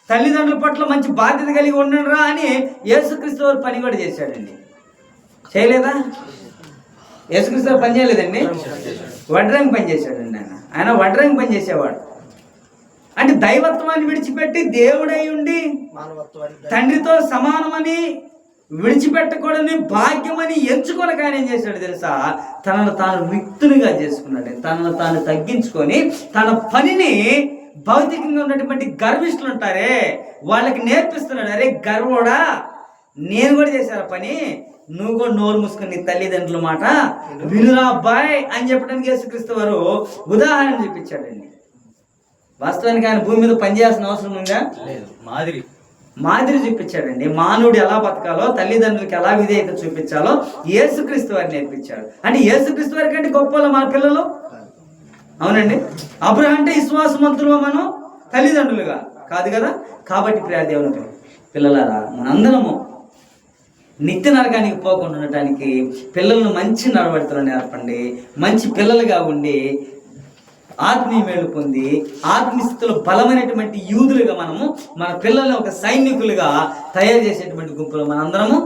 తల్లిదండ్రుల పట్ల మంచి బాధ్యత కలిగి ఉండండి రా అని యేసుక్రీస్తు వారు పని కూడా చేశాడండి. చేయలేదా? యేసుక్రీస్తు వారు పని చేయలేదండి, వడ్రంగి పని చేశాడండి. ఆయన వడ్రంగి పని చేసేవాడు. అంటే దైవత్వాన్ని విడిచిపెట్టి దేవుడై ఉండి తండ్రితో సమానమని విడిచిపెట్టకూడని భాగ్యమని ఎంచుకొని ఆయన ఏం చేశాడు తెలుసా? తనను తాను రిక్తునిగా చేసుకున్నాడు. తనను తాను తగ్గించుకొని తన పనిని భౌతికంగా ఉన్నటువంటి గర్విష్ఠులు ఉంటారే వాళ్ళకి నేర్పిస్తున్నాడు. అరే గర్వోడా, నేను కూడా చేశాను పని, నువ్వు కూడా నోరు మూసుకొని నీ తల్లిదండ్రుల మాట వినురా అబ్బాయ్ అని చెప్పడానికి యేసుక్రీస్తు వారు ఉదాహరణ చూపించాడండి. వాస్తవానికి ఆయన భూమి మీద పనిచేయాల్సిన అవసరం ఉందా? మాదిరి చూపించాడండి. మానవుడు ఎలా బతకాలో, తల్లిదండ్రులకి ఎలా విధేయత చూపించాలో యేసుక్రీస్తు వారు నేర్పించాడు. అంటే యేసుక్రీస్తు వారి కంటే గొప్ప మన పిల్లలు. అవునండి. అబ్రహాం అంటే విశ్వాసవంతులు, మనం తల్లిదండ్రులుగా కాదు కదా. కాబట్టి ప్రియ దేవుని పిల్లలారా, మనందరము నిత్య నరకానికి పోకుండా ఉండటానికి పిల్లలను మంచి నడవడితలో నేర్పండి. మంచి పిల్లలుగా ఉండి ఆత్మీయ మేలు పొంది ఆత్మీయస్థితిలో బలమైనటువంటి యూదులుగా మనము మన పిల్లల్ని ఒక సైనికులుగా తయారు చేసేటువంటి గుంపులో మనందరము